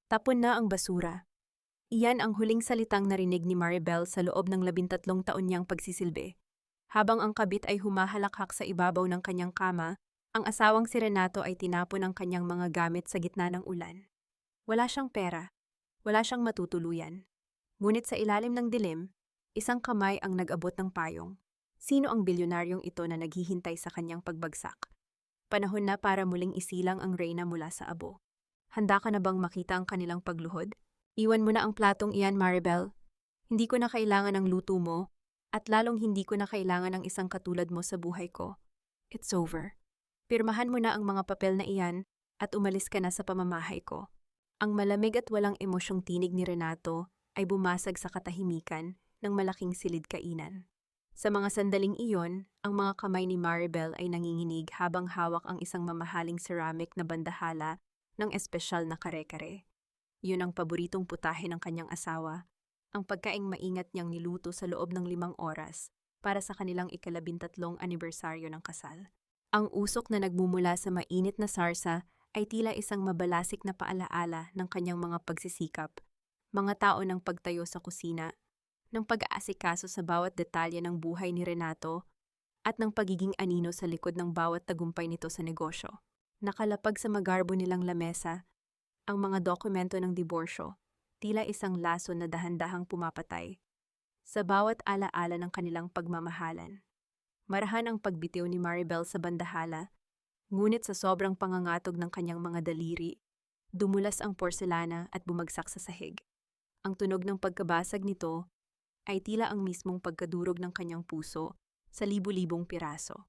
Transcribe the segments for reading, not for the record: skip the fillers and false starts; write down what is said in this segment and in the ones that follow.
Tapon na ang basura. Iyan ang huling salitang narinig ni Maribel sa loob ng 13 taon niyang pagsisilbi. Habang ang kabit ay humahalakhak sa ibabaw ng kanyang kama, ang asawang si Renato ay tinapon ang kanyang mga gamit sa gitna ng ulan. Wala siyang pera, wala siyang matutuluyan. Ngunit sa ilalim ng dilim, isang kamay ang nag-abot ng payong. Sino ang bilyonaryong ito na naghihintay sa kanyang pagbagsak? Panahon na para muling isilang ang reyna mula sa abo. Handa ka na bang makita ang kanilang pagluhod? Iwan mo na ang platong iyan, Maribel. Hindi ko na kailangan ng luto mo, at lalong hindi ko na kailangan ng isang katulad mo sa buhay ko. It's over. Pirmahan mo na ang mga papel na iyan at umalis ka na sa pamamahay ko. Ang malamig at walang emosyong tinig ni Renato ay bumasag sa katahimikan ng malaking silid kainan. Sa mga sandaling iyon, ang mga kamay ni Maribel ay nanginginig habang hawak ang isang mamahaling ceramic na bandahala ng espesyal na kare-kare. Yun ang paboritong putahe ng kanyang asawa, ang pagkaing maingat niyang niluto sa loob ng 5 oras para sa kanilang ika-13 anibersaryo ng kasal. Ang usok na nagmumula sa mainit na sarsa ay tila isang mabalasik na paalaala ng kanyang mga pagsisikap, mga tao ng pagtayo sa kusina, ng pag-aasikaso sa bawat detalye ng buhay ni Renato, at ng pagiging anino sa likod ng bawat tagumpay nito sa negosyo. Nakalapag sa magarbo nilang lamesa, ang mga dokumento ng diborsyo, tila isang laso na dahan-dahang pumapatay sa bawat alaala ng kanilang pagmamahalan. Marahan ang pagbitiw ni Maribel sa bandahala, ngunit sa sobrang pangangatog ng kanyang mga daliri, dumulas ang porselana at bumagsak sa sahig. Ang tunog ng pagkabasag nito ay tila ang mismong pagkadurog ng kanyang puso sa libu-libong piraso.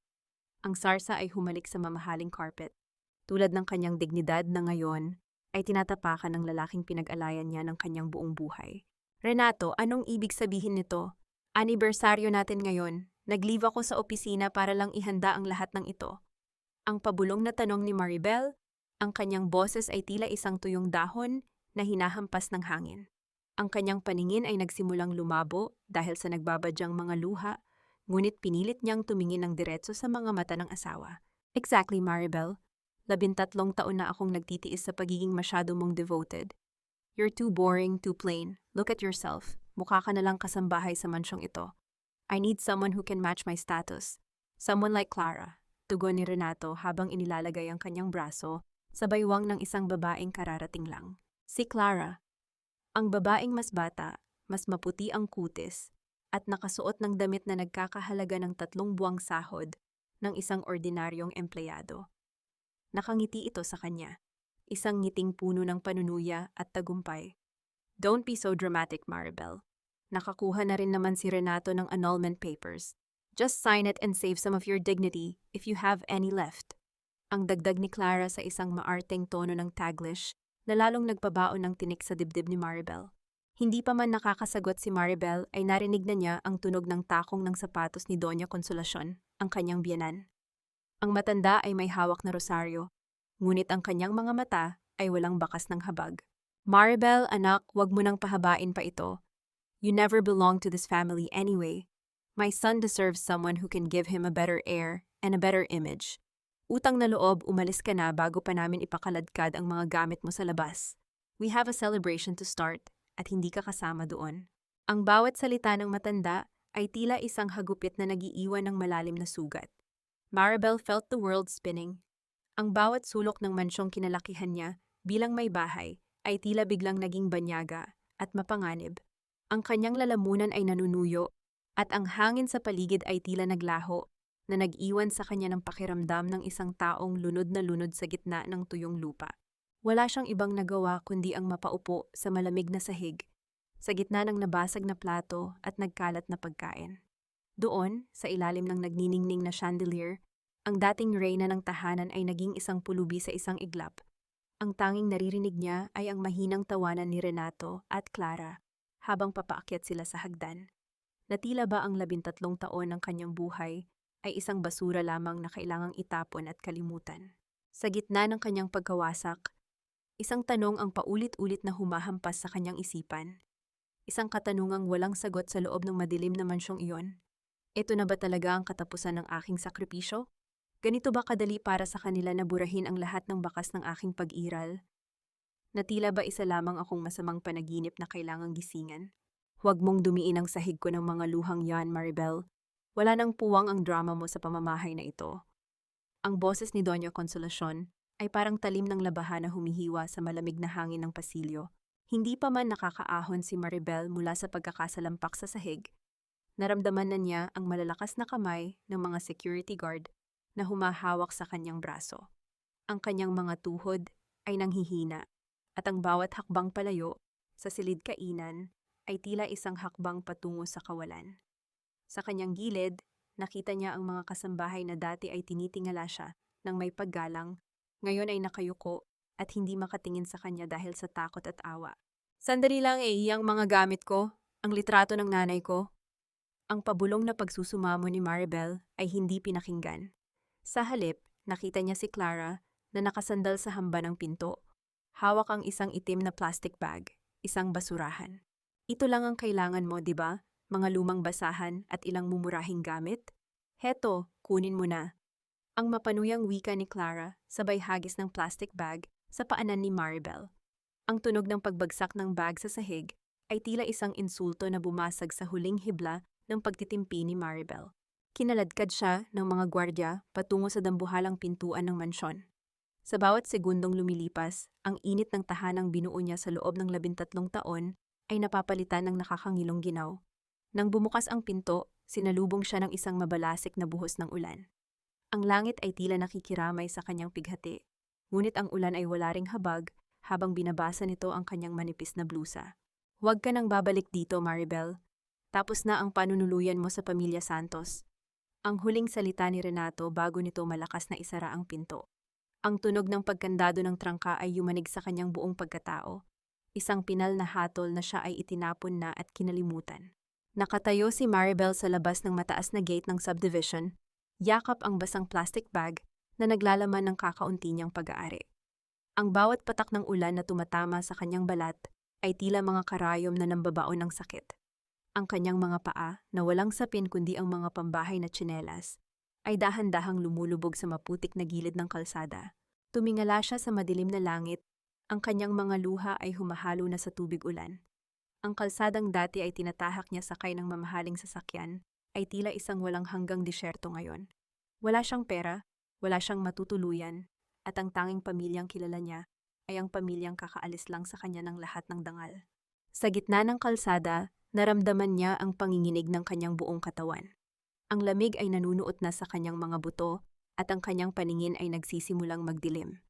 Ang sarsa ay humalik sa mamahaling carpet. Tulad ng kanyang dignidad na ngayon, ay tinatapakan ng lalaking pinag-alayan niya ng kanyang buong buhay. Renato, anong ibig sabihin nito? Anibersaryo natin ngayon. Nag-leave ako sa opisina para lang ihanda ang lahat ng ito. Ang pabulong na tanong ni Maribel, ang kanyang boses ay tila isang tuyong dahon na hinahampas ng hangin. Ang kanyang paningin ay nagsimulang lumabo dahil sa nagbabadyang mga luha, ngunit pinilit niyang tumingin ng diretso sa mga mata ng asawa. Exactly, Maribel. 13 taon na akong nagtitiis sa pagiging masyado mong devoted. You're too boring, too plain. Look at yourself. Mukha ka na lang kasambahay sa mansyong ito. I need someone who can match my status. Someone like Clara, tugon ni Renato habang inilalagay ang kanyang braso sa baywang ng isang babaeng kararating lang. Si Clara, ang babaeng mas bata, mas maputi ang kutis, at nakasuot ng damit na nagkakahalaga ng 3 buwang sahod ng isang ordinaryong empleyado. Nakangiti ito sa kanya, isang ngiting puno ng panunuya at tagumpay. Don't be so dramatic, Maribel. Nakakuha na rin naman si Renato ng annulment papers. Just sign it and save some of your dignity if you have any left. Ang dagdag ni Clara sa isang maarteng tono ng Taglish na lalong nagpabaon ng tinik sa dibdib ni Maribel. Hindi pa man nakakasagot si Maribel ay narinig na niya ang tunog ng takong ng sapatos ni Doña Consolacion, ang kanyang biyenan. Ang matanda ay may hawak na rosaryo, ngunit ang kanyang mga mata ay walang bakas ng habag. Maribel, anak, wag mo nang pahabain pa ito. You never belonged to this family anyway. My son deserves someone who can give him a better air and a better image. Utang na loob, umalis ka na bago pa namin ipakaladkad ang mga gamit mo sa labas. We have a celebration to start at hindi ka kasama doon. Ang bawat salita ng matanda ay tila isang hagupit na nagiiwan ng malalim na sugat. Maribel felt the world spinning. Ang bawat sulok ng mansyong kinalakihan niya bilang may bahay ay tila biglang naging banyaga at mapanganib. Ang kanyang lalamunan ay nanunuyo at ang hangin sa paligid ay tila naglaho na nag-iwan sa kanya ng pakiramdam ng isang taong lunod na lunod sa gitna ng tuyong lupa. Wala siyang ibang nagawa kundi ang mapaupo sa malamig na sahig, sa gitna ng nabasag na plato at nagkalat na pagkain. Doon, sa ilalim ng nagniningning na chandelier, ang dating reyna ng tahanan ay naging isang pulubi sa isang iglap. Ang tanging naririnig niya ay ang mahinang tawanan ni Renato at Clara habang papaakyat sila sa hagdan. Na tila ba ang 13 taon ng kanyang buhay ay isang basura lamang na kailangang itapon at kalimutan. Sa gitna ng kanyang pagkawasak, isang tanong ang paulit-ulit na humahampas sa kanyang isipan. Isang katanungang walang sagot sa loob ng madilim na mansyong iyon. Ito na ba talaga ang katapusan ng aking sakripisyo? Ganito ba kadali para sa kanila na burahin ang lahat ng bakas ng aking pag-iral? na tila ba isa lamang akong masamang panaginip na kailangang gisingan. Huwag mong dumiin ang sahig ko ng mga luhang yan, Maribel. Wala nang puwang ang drama mo sa pamamahay na ito. Ang boses ni Doña Consolacion ay parang talim ng labahan na humihiwa sa malamig na hangin ng pasilyo. Hindi pa man nakakaahon si Maribel mula sa pagkakasalampak sa sahig, naramdaman na niya ang malalakas na kamay ng mga security guard na humahawak sa kanyang braso. Ang kanyang mga tuhod ay nanghihina at ang bawat hakbang palayo sa silid kainan ay tila isang hakbang patungo sa kawalan. Sa kanyang gilid, nakita niya ang mga kasambahay na dati ay tinitingala siya ng may paggalang, ngayon ay nakayuko at hindi makatingin sa kanya dahil sa takot at awa. Sandali lang iyang mga gamit ko, ang litrato ng nanay ko. Ang pabulong na pagsusumamo ni Maribel ay hindi pinakinggan. Sa halip, nakita niya si Clara na nakasandal sa hamba ng pinto. Hawak ang isang itim na plastic bag, isang basurahan. Ito lang ang kailangan mo, di ba? Mga lumang basahan at ilang mumurahing gamit? Heto, kunin mo na. Ang mapanuyang wika ni Clara sabay hagis ng plastic bag sa paanan ni Maribel. Ang tunog ng pagbagsak ng bag sa sahig ay tila isang insulto na bumasag sa huling hibla ng pagtitimpi ni Maribel. Kinaladkad siya ng mga gwardya patungo sa dambuhalang pintuan ng mansyon. Sa bawat segundong lumilipas, ang init ng tahanang binuo niya sa loob ng 13 taon ay napapalitan ng nakakangilong ginaw. Nang bumukas ang pinto, sinalubong siya ng isang mabalasik na buhos ng ulan. Ang langit ay tila nakikiramay sa kanyang pighati, ngunit ang ulan ay wala ring habag habang binabasa nito ang kanyang manipis na blusa. Huwag ka nang babalik dito, Maribel. Tapos na ang panunuluyan mo sa pamilya Santos. Ang huling salita ni Renato bago nito malakas na isara ang pinto. Ang tunog ng pagkandado ng trangka ay yumanig sa kanyang buong pagkatao. Isang pinal na hatol na siya ay itinapon na at kinalimutan. Nakatayo si Maribel sa labas ng mataas na gate ng subdivision, yakap ang basang plastic bag na naglalaman ng kakaunti niyang pag-aari. Ang bawat patak ng ulan na tumatama sa kanyang balat ay tila mga karayom na nambabaon ng sakit. Ang kanyang mga paa, na walang sapin kundi ang mga pambahay na tsinelas, ay dahan-dahang lumulubog sa maputik na gilid ng kalsada. Tumingala siya sa madilim na langit, ang kanyang mga luha ay humahalo na sa tubig ulan. Ang kalsadang dati ay tinatahak niya sakay ng mamahaling sasakyan, ay tila isang walang hanggang disyerto ngayon. Wala siyang pera, wala siyang matutuluyan, at ang tanging pamilyang kilala niya ay ang pamilyang kakaalis lang sa kanya ng lahat ng dangal. Sa gitna ng kalsada, naramdaman niya ang panginginig ng kanyang buong katawan. Ang lamig ay nanunuot na sa kanyang mga buto at ang kanyang paningin ay nagsisimulang magdilim.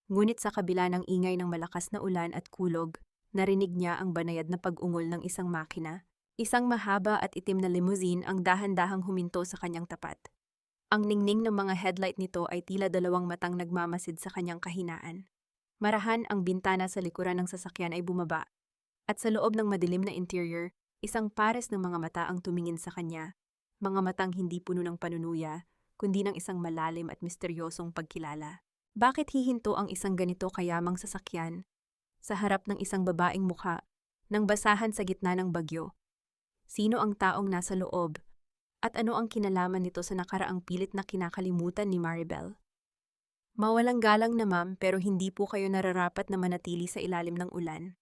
Ngunit sa kabila ng ingay ng malakas na ulan at kulog, narinig niya ang banayad na pag-ungol ng isang makina. Isang mahaba at itim na limousine ang dahan-dahang huminto sa kanyang tapat. Ang ningning ng mga headlight nito ay tila dalawang matang nagmamasid sa kanyang kahinaan. Marahan ang bintana sa likuran ng sasakyan ay bumaba, at sa loob ng madilim na interior, isang pares ng mga mata ang tumingin sa kanya. Mga matang hindi puno ng panunuya, kundi ng isang malalim at misteryosong pagkilala. Bakit hihinto ang isang ganito kayamang sasakyan sa harap ng isang babaeng mukha nang basahan sa gitna ng bagyo? Sino ang taong nasa loob? At ano ang kinalaman nito sa nakaraang pilit na kinakalimutan ni Maribel? Mawalang galang na ma'am, pero hindi po kayo nararapat na manatili sa ilalim ng ulan.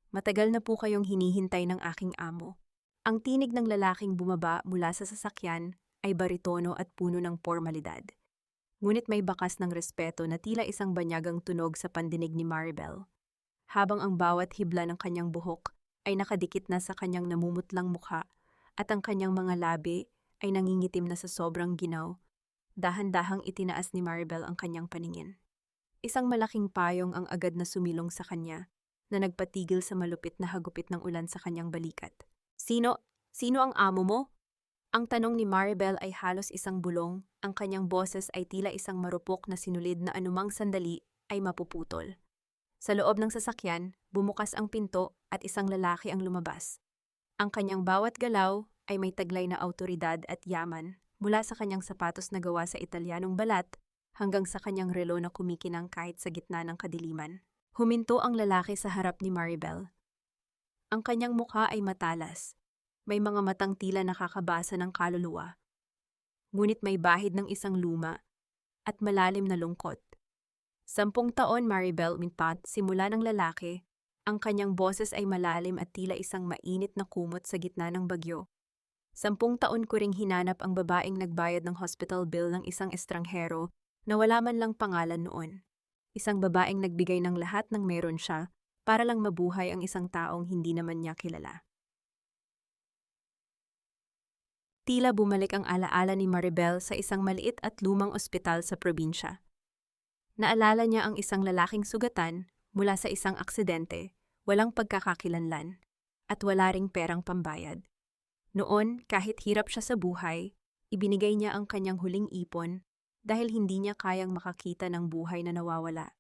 Matagal na po kayong hinihintay ng aking amo. Ang tinig ng lalaking bumaba mula sa sasakyan ay baritono at puno ng pormalidad. Ngunit may bakas ng respeto na tila isang banyagang tunog sa pandinig ni Maribel. Habang ang bawat hibla ng kanyang buhok ay nakadikit na sa kanyang namumutlang mukha at ang kanyang mga labi ay nangingitim na sa sobrang ginaw, dahan-dahang itinaas ni Maribel ang kanyang paningin. Isang malaking payong ang agad na sumilong sa kanya na nagpatigil sa malupit na hagupit ng ulan sa kanyang balikat. Sino ang amo mo? Ang tanong ni Maribel ay halos isang bulong, ang kanyang boses ay tila isang marupok na sinulid na anumang sandali ay mapuputol. Sa loob ng sasakyan, bumukas ang pinto at isang lalaki ang lumabas. Ang kanyang bawat galaw ay may taglay na awtoridad at yaman, mula sa kanyang sapatos na gawa sa Italianong balat hanggang sa kanyang relo na kumikinang kahit sa gitna ng kadiliman. Huminto ang lalaki sa harap ni Maribel. Ang kanyang mukha ay matalas. May mga matang tila nakakabasa ng kaluluwa. Ngunit may bahid ng isang luma at malalim na lungkot. 10 taon Maribel Minpat simula ng lalaki. Ang kanyang boses ay malalim at tila isang mainit na kumot sa gitna ng bagyo. 10 taon ko ring hinanap ang babaeng nagbayad ng hospital bill ng isang estranghero na wala man lang pangalan noon. Isang babaeng nagbigay ng lahat ng meron siya para lang mabuhay ang isang taong hindi naman niya kilala. Tila bumalik ang alaala ni Maribel sa isang maliit at lumang ospital sa probinsya. Naalala niya ang isang lalaking sugatan mula sa isang aksidente, walang pagkakakilanlan, at wala ring perang pambayad. Noon, kahit hirap siya sa buhay, ibinigay niya ang kanyang huling ipon dahil hindi niya kayang makakita ng buhay na nawawala.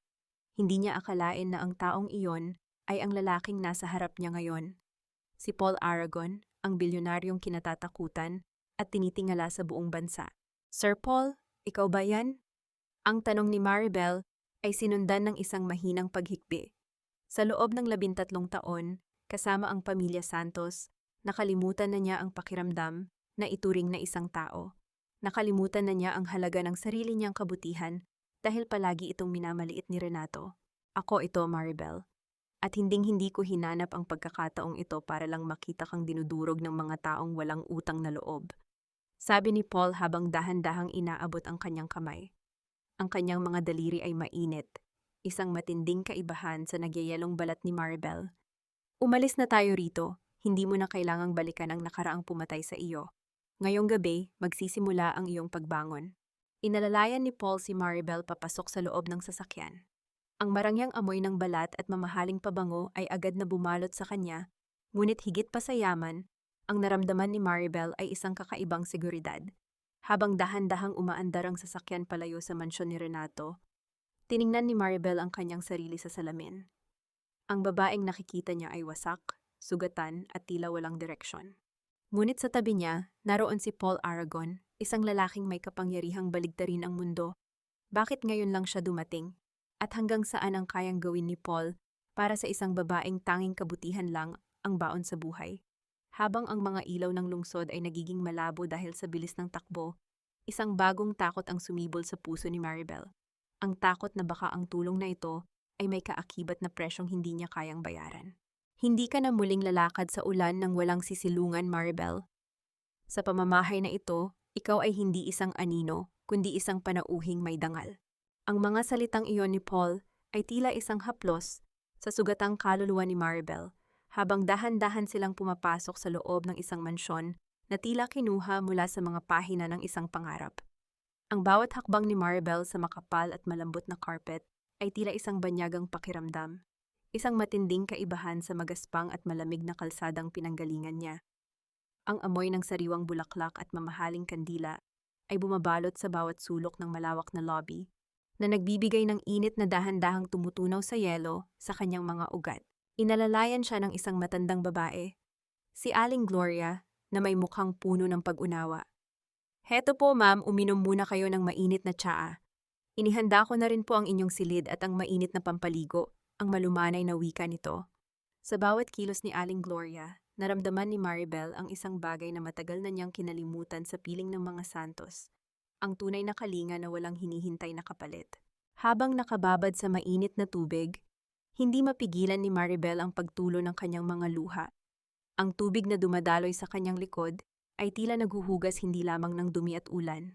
Hindi niya akalain na ang taong iyon ay ang lalaking nasa harap niya ngayon. Si Paul Aragon, ang bilyonaryong kinatatakutan at tinitingala sa buong bansa. Sir Paul, ikaw ba yan? Ang tanong ni Maribel ay sinundan ng isang mahinang paghikbi. Sa loob ng 13 taon, kasama ang pamilya Santos, nakalimutan na niya ang pakiramdam na ituring na isang tao. Nakalimutan na niya ang halaga ng sarili niyang kabutihan dahil palagi itong minamaliit ni Renato. Ako ito, Maribel. At hinding-hindi ko hinanap ang pagkakataong ito para lang makita kang dinudurog ng mga taong walang utang na loob. Sabi ni Paul habang dahan-dahang inaabot ang kanyang kamay. Ang kanyang mga daliri ay mainit, isang matinding kaibahan sa nagyayalong balat ni Maribel. Umalis na tayo rito, hindi mo na kailangang balikan ang nakaraang pumatay sa iyo. Ngayong gabi, magsisimula ang iyong pagbangon. Inalalayan ni Paul si Maribel papasok sa loob ng sasakyan. Ang marangyang amoy ng balat at mamahaling pabango ay agad na bumalot sa kanya, ngunit higit pa sa yaman, ang naramdaman ni Maribel ay isang kakaibang seguridad. Habang dahan-dahang umaandar ang sasakyan palayo sa mansyon ni Renato, tiningnan ni Maribel ang kanyang sarili sa salamin. Ang babaeng nakikita niya ay wasak, sugatan at tila walang direksyon. Ngunit sa tabi niya, naroon si Paul Aragon, isang lalaking may kapangyarihang baligtarin ang mundo. Bakit ngayon lang siya dumating? At hanggang saan ang kayang gawin ni Paul para sa isang babaeng tanging kabutihan lang ang baon sa buhay? Habang ang mga ilaw ng lungsod ay nagiging malabo dahil sa bilis ng takbo, isang bagong takot ang sumibol sa puso ni Maribel. Ang takot na baka ang tulong na ito ay may kaakibat na presyong hindi niya kayang bayaran. Hindi ka na muling lalakad sa ulan ng walang sisilungan, Maribel. Sa pamamahay na ito, ikaw ay hindi isang anino, kundi isang panauhing may dangal. Ang mga salitang iyon ni Paul ay tila isang haplos sa sugatang kaluluwa ni Maribel, habang dahan-dahan silang pumapasok sa loob ng isang mansyon na tila kinuha mula sa mga pahina ng isang pangarap. Ang bawat hakbang ni Maribel sa makapal at malambot na carpet ay tila isang banyagang pakiramdam, isang matinding kaibahan sa magaspang at malamig na kalsadang pinanggalingan niya. Ang amoy ng sariwang bulaklak at mamahaling kandila ay bumabalot sa bawat sulok ng malawak na lobby, na nagbibigay ng init na dahan-dahang tumutunaw sa yelo sa kanyang mga ugat. Inalalayan siya ng isang matandang babae, si Aling Gloria, na may mukhang puno ng pag-unawa. Heto po ma'am, uminom muna kayo ng mainit na tsaa. Inihanda ko na rin po ang inyong silid at ang mainit na pampaligo, ang malumanay na wika nito. Sa bawat kilos ni Aling Gloria, naramdaman ni Maribel ang isang bagay na matagal na niyang kinalimutan sa piling ng mga Santos, ang tunay na kalinga na walang hinihintay na kapalit. Habang nakababad sa mainit na tubig, hindi mapigilan ni Maribel ang pagtulo ng kanyang mga luha. Ang tubig na dumadaloy sa kanyang likod ay tila naghuhugas hindi lamang ng dumi at ulan,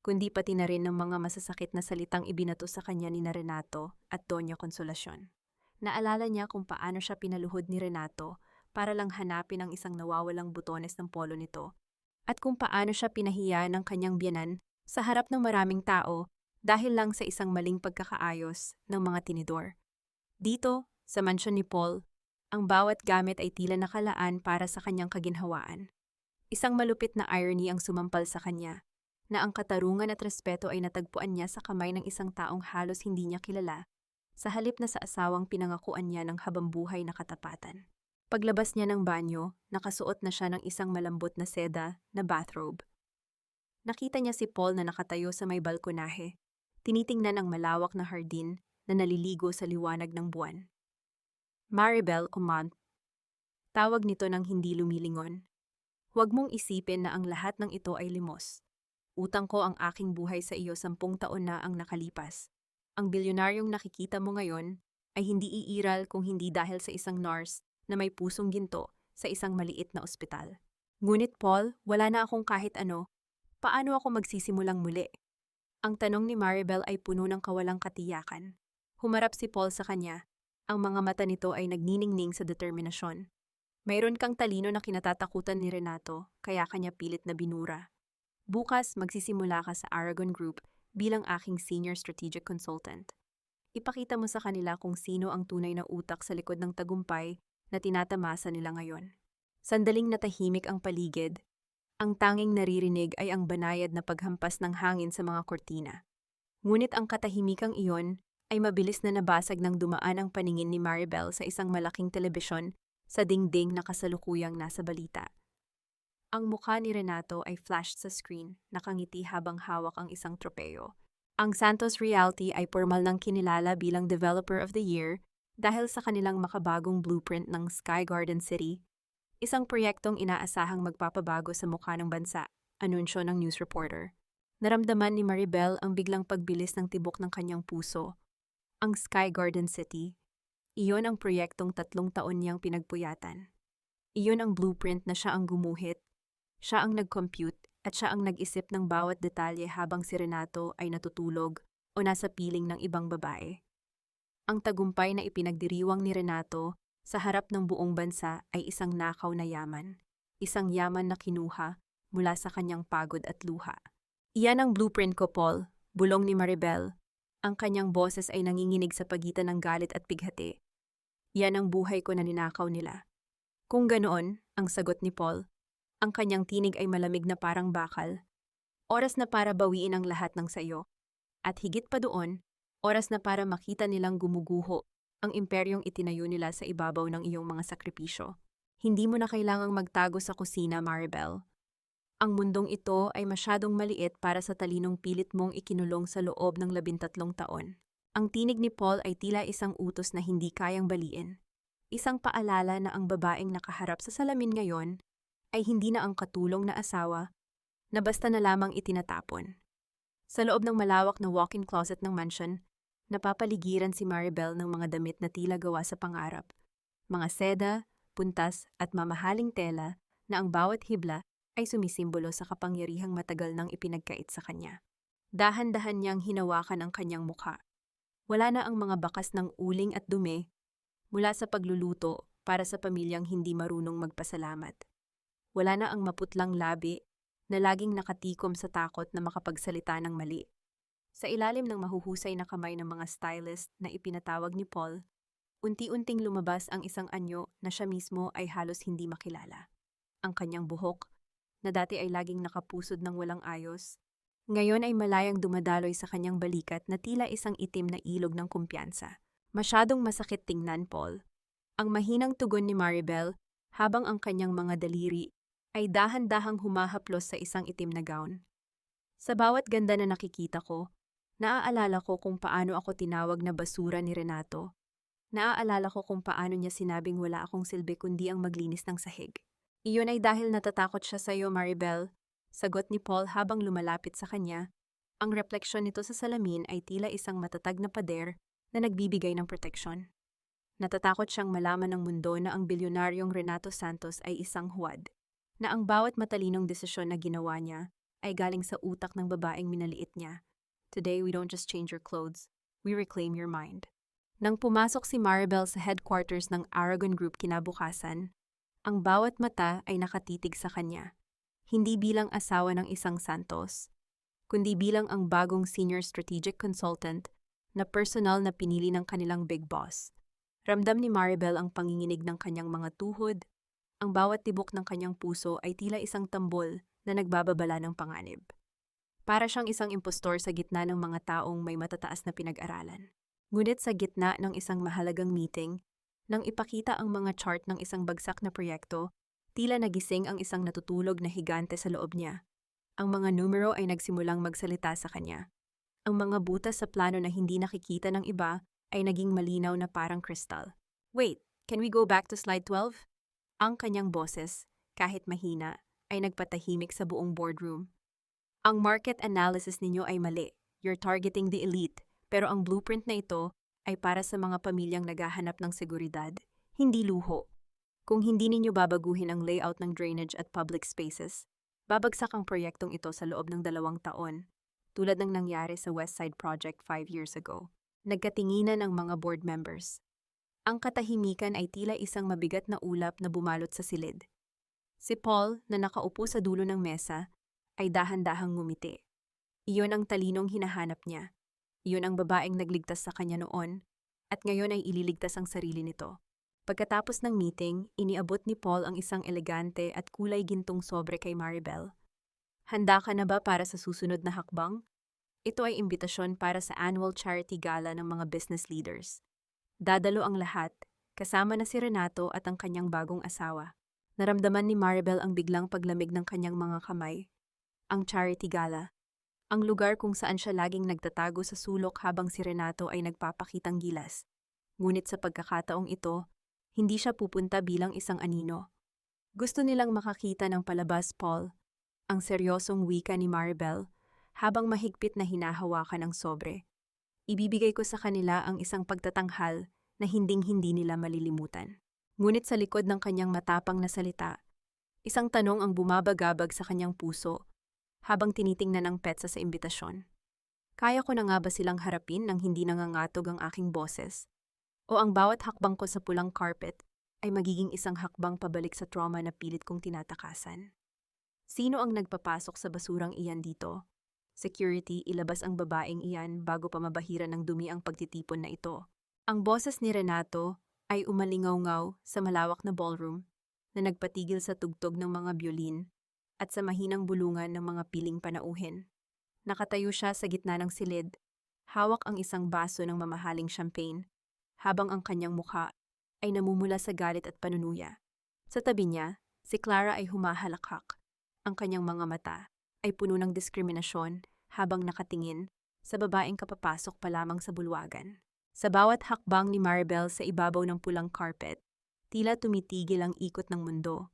kundi pati na rin ng mga masasakit na salitang ibinato sa kanya ni Renato at Doña Consolacion. Naalala niya kung paano siya pinaluhod ni Renato para lang hanapin ang isang nawawalang butones ng polo nito, at kung paano siya pinahiya ng kanyang biyanan sa harap ng maraming tao dahil lang sa isang maling pagkakaayos ng mga tinidor. Dito, sa mansyon ni Paul, ang bawat gamit ay tila nakalaan para sa kanyang kaginhawaan. Isang malupit na irony ang sumampal sa kanya, na ang katarungan at respeto ay natagpuan niya sa kamay ng isang taong halos hindi niya kilala, sa halip na sa asawang pinangakuan niya ng habambuhay na katapatan. Paglabas niya ng banyo, nakasuot na siya ng isang malambot na seda na bathrobe. Nakita niya si Paul na nakatayo sa may balkonahe, tinitingnan ang malawak na hardin na naliligo sa liwanag ng buwan. Maribel, command. Tawag nito ng hindi lumilingon. Huwag mong isipin na ang lahat ng ito ay limos. Utang ko ang aking buhay sa iyo 10 taon na ang nakalipas. Ang bilyonaryong nakikita mo ngayon ay hindi iiral kung hindi dahil sa isang nurse na may pusong ginto sa isang maliit na ospital. Ngunit Paul, wala na akong kahit ano. Paano ako magsisimulang muli? Ang tanong ni Maribel ay puno ng kawalang katiyakan. Humarap si Paul sa kanya. Ang mga mata nito ay nagniningning sa determinasyon. Mayroon kang talino na kinatatakutan ni Renato, kaya kanya pilit na binura. Bukas, magsisimula ka sa Aragon Group bilang aking senior strategic consultant. Ipakita mo sa kanila kung sino ang tunay na utak sa likod ng tagumpay na tinatamasa nila ngayon. Sandaling natahimik ang paligid. Ang tanging naririnig ay ang banayad na paghampas ng hangin sa mga kortina. Ngunit ang katahimikang iyon ay mabilis na nabasag ng dumaan ang paningin ni Maribel sa isang malaking telebisyon sa dingding na kasalukuyang nasa balita. Ang mukha ni Renato ay flashed sa screen, nakangiti habang hawak ang isang tropeyo. Ang Santos Realty ay formal nang kinilala bilang Developer of the Year dahil sa kanilang makabagong blueprint ng Sky Garden City, isang proyektong inaasahang magpapabago sa mukha ng bansa, anunsyo ng news reporter. Naramdaman ni Maribel ang biglang pagbilis ng tibok ng kanyang puso. Ang Sky Garden City, iyon ang proyektong 3 taon niyang pinagpuyatan. Iyon ang blueprint na siya ang gumuhit, siya ang nag-compute at siya ang nag-isip ng bawat detalye habang si Renato ay natutulog o nasa piling ng ibang babae. Ang tagumpay na ipinagdiriwang ni Renato sa harap ng buong bansa ay isang nakaw na yaman. Isang yaman na kinuha mula sa kanyang pagod at luha. Iyan ang blueprint ko, Paul, bulong ni Maribel. Ang kanyang boses ay nanginginig sa pagitan ng galit at bighati. Yan ang buhay ko na ninakaw nila. Kung ganoon, ang sagot ni Paul, ang kanyang tinig ay malamig na parang bakal. Oras na para bawiin ang lahat ng sayo. At higit pa doon, oras na para makita nilang gumuguho ang imperyong itinayo nila sa ibabaw ng iyong mga sakripisyo. Hindi mo na kailangang magtago sa kusina, Maribel. Ang mundong ito ay masyadong maliit para sa talinong pilit mong ikinulong sa loob ng 13 taon. Ang tinig ni Paul ay tila isang utos na hindi kayang baliin. Isang paalala na ang babaeng nakaharap sa salamin ngayon ay hindi na ang katulong na asawa na basta na lamang itinatapon. Sa loob ng malawak na walk-in closet ng mansion, napapaligiran si Maribel ng mga damit na tila gawa sa pangarap. Mga seda, puntas at mamahaling tela na ang bawat hibla ay sumisimbolo sa kapangyarihang matagal nang ipinagkait sa kanya. Dahan-dahan niyang hinawakan ang kanyang mukha. Wala na ang mga bakas ng uling at dumi mula sa pagluluto para sa pamilyang hindi marunong magpasalamat. Wala na ang maputlang labi na laging nakatikom sa takot na makapagsalita ng mali. Sa ilalim ng mahuhusay na kamay ng mga stylist na ipinatawag ni Paul, unti-unting lumabas ang isang anyo na siya mismo ay halos hindi makilala. Ang kanyang buhok, na dati ay laging nakapusod ng walang ayos, ngayon ay malayang dumadaloy sa kanyang balikat na tila isang itim na ilog ng kumpiyansa. Masyadong masakit tingnan, Paul. Ang mahinang tugon ni Maribel habang ang kanyang mga daliri ay dahan-dahang humahaplos sa isang itim na gown. Sa bawat ganda na nakikita ko, naaalala ko kung paano ako tinawag na basura ni Renato. Naaalala ko kung paano niya sinabing wala akong silbi kundi ang maglinis ng sahig. Iyon ay dahil natatakot siya sa iyo, Maribel, sagot ni Paul habang lumalapit sa kanya. Ang refleksyon nito sa salamin ay tila isang matatag na pader na nagbibigay ng proteksyon. Natatakot siyang malaman ng mundo na ang bilyonaryong Renato Santos ay isang huwad, na ang bawat matalinong desisyon na ginawa niya ay galing sa utak ng babaeng minaliit niya. Today, we don't just change your clothes, we reclaim your mind. Nang pumasok si Maribel sa headquarters ng Aragon Group kinabukasan, ang bawat mata ay nakatitig sa kanya. Hindi bilang asawa ng isang Santos, kundi bilang ang bagong senior strategic consultant na personal na pinili ng kanilang big boss. Ramdam ni Maribel ang panginginig ng kanyang mga tuhod. Ang bawat tibok ng kanyang puso ay tila isang tambol na nagbababala ng panganib. Para siyang isang impostor sa gitna ng mga taong may matataas na pinag-aralan. Ngunit sa gitna ng isang mahalagang meeting, nang ipakita ang mga chart ng isang bagsak na proyekto, tila nagising ang isang natutulog na higante sa loob niya. Ang mga numero ay nagsimulang magsalita sa kanya. Ang mga butas sa plano na hindi nakikita ng iba ay naging malinaw na parang kristal. Wait, can we go back to slide 12? Ang kanyang boses, kahit mahina, ay nagpatahimik sa buong boardroom. Ang market analysis ninyo ay mali. You're targeting the elite, Pero ang blueprint na ito ay para sa mga pamilyang naghahanap ng seguridad, hindi luho. Kung hindi ninyo babaguhin ang layout ng drainage at public spaces, babagsak ang proyektong ito sa loob ng 2 taon, tulad ng nangyari sa Westside Project 5 years ago. Nagkatinginan ang mga board members. Ang katahimikan ay tila isang mabigat na ulap na bumalot sa silid. Si Paul, na nakaupo sa dulo ng mesa, ay dahan-dahang ngumiti. Iyon ang talinong hinahanap niya. Iyon ang babaeng nagligtas sa kanya noon, at ngayon ay ililigtas ang sarili nito. Pagkatapos ng meeting, iniabot ni Paul ang isang elegante at kulay gintong sobre kay Maribel. Handa ka na ba para sa susunod na hakbang? Ito ay imbitasyon para sa annual charity gala ng mga business leaders. Dadalo ang lahat, kasama na si Renato at ang kanyang bagong asawa. Naramdaman ni Maribel ang biglang paglamig ng kanyang mga kamay. Ang charity gala. Ang lugar kung saan siya laging nagtatago sa sulok habang si Renato ay nagpapakitang gilas. Ngunit sa pagkakataong ito, hindi siya pupunta bilang isang anino. Gusto nilang makakita ng palabas, Paul, ang seryosong wika ni Maribel, habang mahigpit na hinahawakan ang sobre. Ibibigay ko sa kanila ang isang pagtatanghal na hinding-hindi nila malilimutan. Ngunit sa likod ng kanyang matapang na salita, isang tanong ang bumabagabag sa kanyang puso habang tinitingnan ang petsa sa imbitasyon. Kaya ko na nga ba silang harapin nang hindi nangangatog ang aking boses? O ang bawat hakbang ko sa pulang carpet ay magiging isang hakbang pabalik sa trauma na pilit kong tinatakasan? Sino ang nagpapasok sa basurang iyan dito? Security, ilabas ang babaeng iyan bago pa mabahiran ng dumi ang pagtitipon na ito. Ang boses ni Renato ay umalingaw-ngaw sa malawak na ballroom na nagpatigil sa tugtog ng mga biolin at sa mahinang bulungan ng mga piling panauhin. Nakatayo siya sa gitna ng silid, hawak ang isang baso ng mamahaling champagne, habang ang kanyang mukha ay namumula sa galit at panunuya. Sa tabi niya, si Clara ay humahalakhak. Ang kanyang mga mata ay puno ng diskriminasyon habang nakatingin sa babaeng kapapasok pa lamang sa bulwagan. Sa bawat hakbang ni Maribel sa ibabaw ng pulang carpet, tila tumitigil ang ikot ng mundo.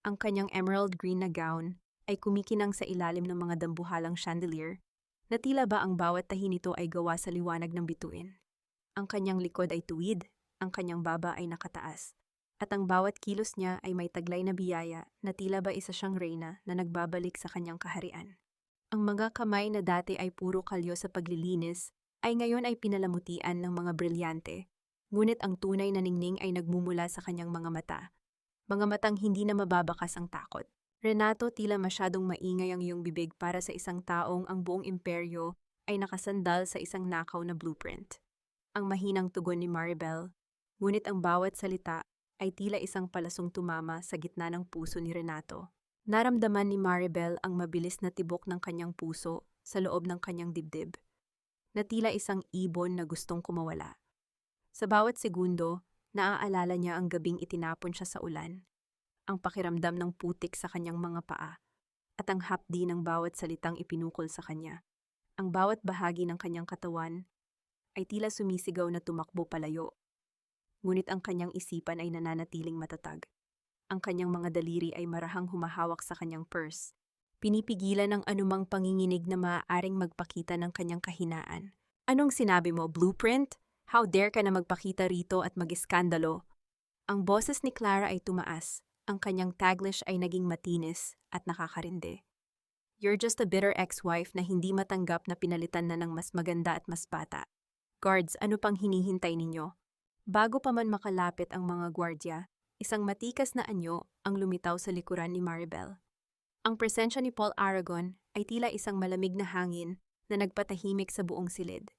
Ang kanyang emerald green na gown ay kumikinang sa ilalim ng mga dambuhalang chandelier na tila ba ang bawat tahi nito ay gawa sa liwanag ng bituin. Ang kanyang likod ay tuwid, ang kanyang baba ay nakataas, at ang bawat kilos niya ay may taglay na biyaya na tila ba isa siyang reyna na nagbabalik sa kanyang kaharian. Ang mga kamay na dati ay puro kalyo sa paglilinis ay ngayon ay pinalamutian ng mga brilyante, ngunit ang tunay na ningning ay nagmumula sa kanyang mga mata. Mga matang hindi na mababakas ang takot. Renato, tila masyadong maingay ang iyong bibig para sa isang taong ang buong imperyo ay nakasandal sa isang nakaw na blueprint. Ang mahinang tugon ni Maribel, ngunit ang bawat salita ay tila isang palasong tumama sa gitna ng puso ni Renato. Naramdaman ni Maribel ang mabilis na tibok ng kanyang puso sa loob ng kanyang dibdib, na tila isang ibon na gustong kumawala. Sa bawat segundo, naaalala niya ang gabing itinapon siya sa ulan, ang pakiramdam ng putik sa kanyang mga paa, at ang hapdi ng bawat salitang ipinukol sa kanya. Ang bawat bahagi ng kanyang katawan ay tila sumisigaw na tumakbo palayo. Ngunit ang kanyang isipan ay nananatiling matatag. Ang kanyang mga daliri ay marahang humahawak sa kanyang purse, pinipigilan ang anumang panginginig na maaaring magpakita ng kanyang kahinaan. Anong sinabi mo, blueprint? How dare ka na magpakita rito at mag-iskandalo? Ang boses ni Clara ay tumaas. Ang kanyang Taglish ay naging matinis at nakakarindi. You're just a bitter ex-wife na hindi matanggap na pinalitan na ng mas maganda at mas bata. Guards, ano pang hinihintay ninyo? Bago pa man makalapit ang mga gwardya, isang matikas na anyo ang lumitaw sa likuran ni Maribel. Ang presensya ni Paul Aragon ay tila isang malamig na hangin na nagpatahimik sa buong silid.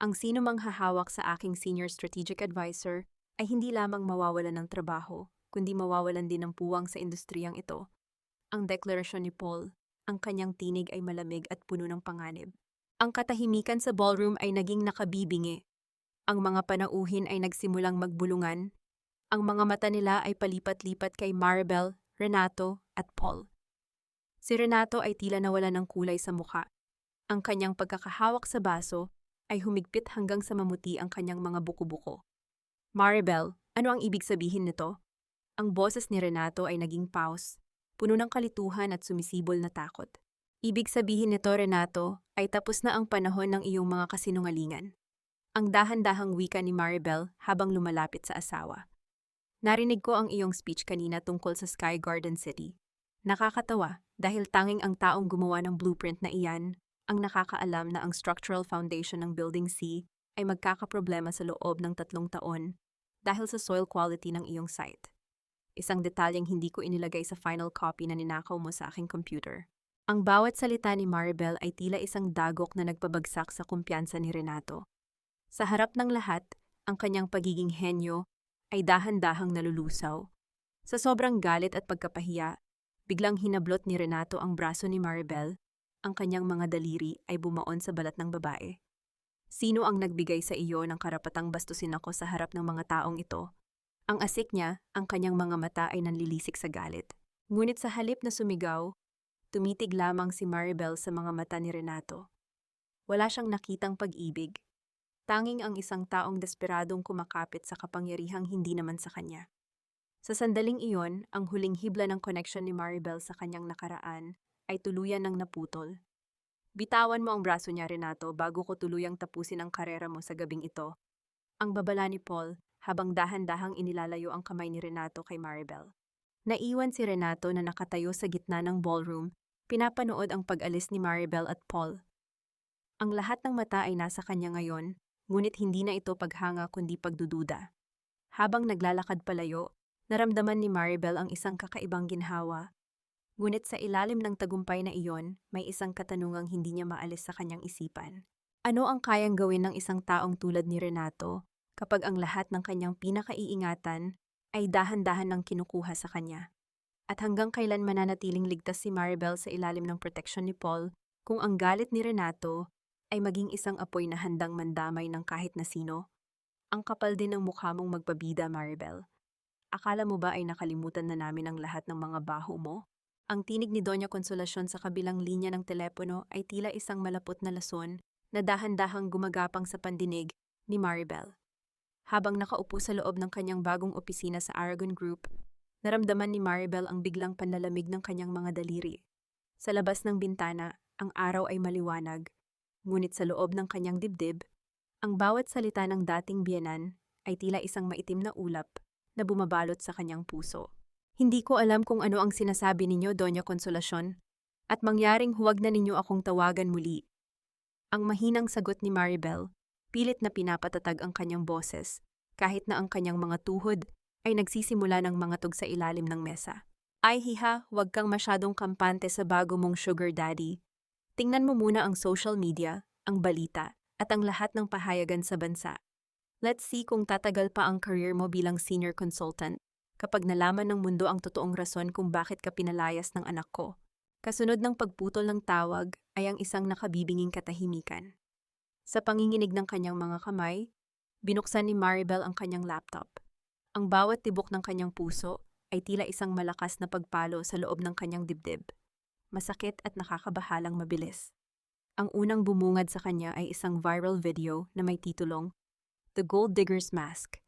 Ang sino mang hahawak sa aking senior strategic advisor ay hindi lamang mawawalan ng trabaho, kundi mawawalan din ng puwang sa industriyang ito. Ang deklarasyon ni Paul, ang kanyang tinig ay malamig at puno ng panganib. Ang katahimikan sa ballroom ay naging nakabibingi. Ang mga panauhin ay nagsimulang magbulungan. Ang mga mata nila ay palipat-lipat kay Maribel, Renato at Paul. Si Renato ay tila nawala ng kulay sa mukha. Ang kanyang pagkakahawak sa baso ay humigpit hanggang sa mamuti ang kanyang mga buko-buko. Maribel, ano ang ibig sabihin nito? Ang boses ni Renato ay naging pause, puno ng kalituhan at sumisibol na takot. Ibig sabihin nito, Renato, ay tapos na ang panahon ng iyong mga kasinungalingan. Ang dahan-dahang wika ni Maribel habang lumalapit sa asawa. Narinig ko ang iyong speech kanina tungkol sa Sky Garden City. Nakakatawa dahil tanging ang taong gumawa ng blueprint na iyan ang nakakaalam na ang structural foundation ng Building C ay magkakaproblema sa loob ng 3 taon dahil sa soil quality ng iyong site. Isang detalyeng hindi ko inilagay sa final copy na ninakaw mo sa aking computer. Ang bawat salita ni Maribel ay tila isang dagok na nagpabagsak sa kumpiyansa ni Renato. Sa harap ng lahat, ang kanyang pagiging henyo ay dahan-dahang nalulusaw. Sa sobrang galit at pagkapahiya, biglang hinablot ni Renato ang braso ni Maribel. Ang kanyang mga daliri ay bumaon sa balat ng babae. Sino ang nagbigay sa iyo ng karapatang bastusin ako sa harap ng mga taong ito? Ang asik niya, ang kanyang mga mata ay nanlilisik sa galit. Ngunit sa halip na sumigaw, tumitig lamang si Maribel sa mga mata ni Renato. Wala siyang nakitang pag-ibig. Tanging ang isang taong desperadong kumakapit sa kapangyarihang hindi naman sa kanya. Sa sandaling iyon, ang huling hibla ng connection ni Maribel sa kanyang nakaraan ay tuluyan ng naputol. Bitawan mo ang braso niya, Renato, bago ko tuluyang tapusin ang karera mo sa gabing ito. Ang babala ni Paul habang dahan-dahang inilalayo ang kamay ni Renato kay Maribel. Naiwan si Renato na nakatayo sa gitna ng ballroom, pinapanood ang pag-alis ni Maribel at Paul. Ang lahat ng mata ay nasa kanya ngayon, ngunit hindi na ito paghanga kundi pagdududa. Habang naglalakad palayo, naramdaman ni Maribel ang isang kakaibang ginhawa. Ngunit sa ilalim ng tagumpay na iyon, may isang katanungang hindi niya maalis sa kanyang isipan. Ano ang kayang gawin ng isang taong tulad ni Renato kapag ang lahat ng kanyang pinakaiingatan ay dahan-dahan ng kinukuha sa kanya? At hanggang kailan mananatiling ligtas si Maribel sa ilalim ng proteksyon ni Paul kung ang galit ni Renato ay maging isang apoy na handang mandamay ng kahit na sino? Ang kapal din ng mukha mong magpabida, Maribel. Akala mo ba ay nakalimutan na namin ang lahat ng mga baho mo? Ang tinig ni Doña Consolacion sa kabilang linya ng telepono ay tila isang malapot na lason na dahan-dahang gumagapang sa pandinig ni Maribel. Habang nakaupo sa loob ng kanyang bagong opisina sa Aragon Group, naramdaman ni Maribel ang biglang panlalamig ng kanyang mga daliri. Sa labas ng bintana, ang araw ay maliwanag, ngunit sa loob ng kanyang dibdib, ang bawat salita ng dating biyenan ay tila isang maitim na ulap na bumabalot sa kanyang puso. Hindi ko alam kung ano ang sinasabi ninyo, Doña Consolacion, at mangyaring huwag na ninyo akong tawagan muli. Ang mahinang sagot ni Maribel, pilit na pinapatatag ang kanyang boses, kahit na ang kanyang mga tuhod ay nagsisimula ng mangatog sa ilalim ng mesa. Ay hiha, huwag kang masyadong kampante sa bago mong sugar daddy. Tingnan mo muna ang social media, ang balita, at ang lahat ng pahayagan sa bansa. Let's see kung tatagal pa ang career mo bilang senior consultant kapag nalaman ng mundo ang totoong rason kung bakit ka pinalayas ng anak ko. Kasunod ng pagputol ng tawag ay ang isang nakabibinging katahimikan. Sa panginginig ng kanyang mga kamay, binuksan ni Maribel ang kanyang laptop. Ang bawat tibok ng kanyang puso ay tila isang malakas na pagpalo sa loob ng kanyang dibdib. Masakit at nakakabahalang mabilis. Ang unang bumungad sa kanya ay isang viral video na may titulong The Gold Digger's Mask,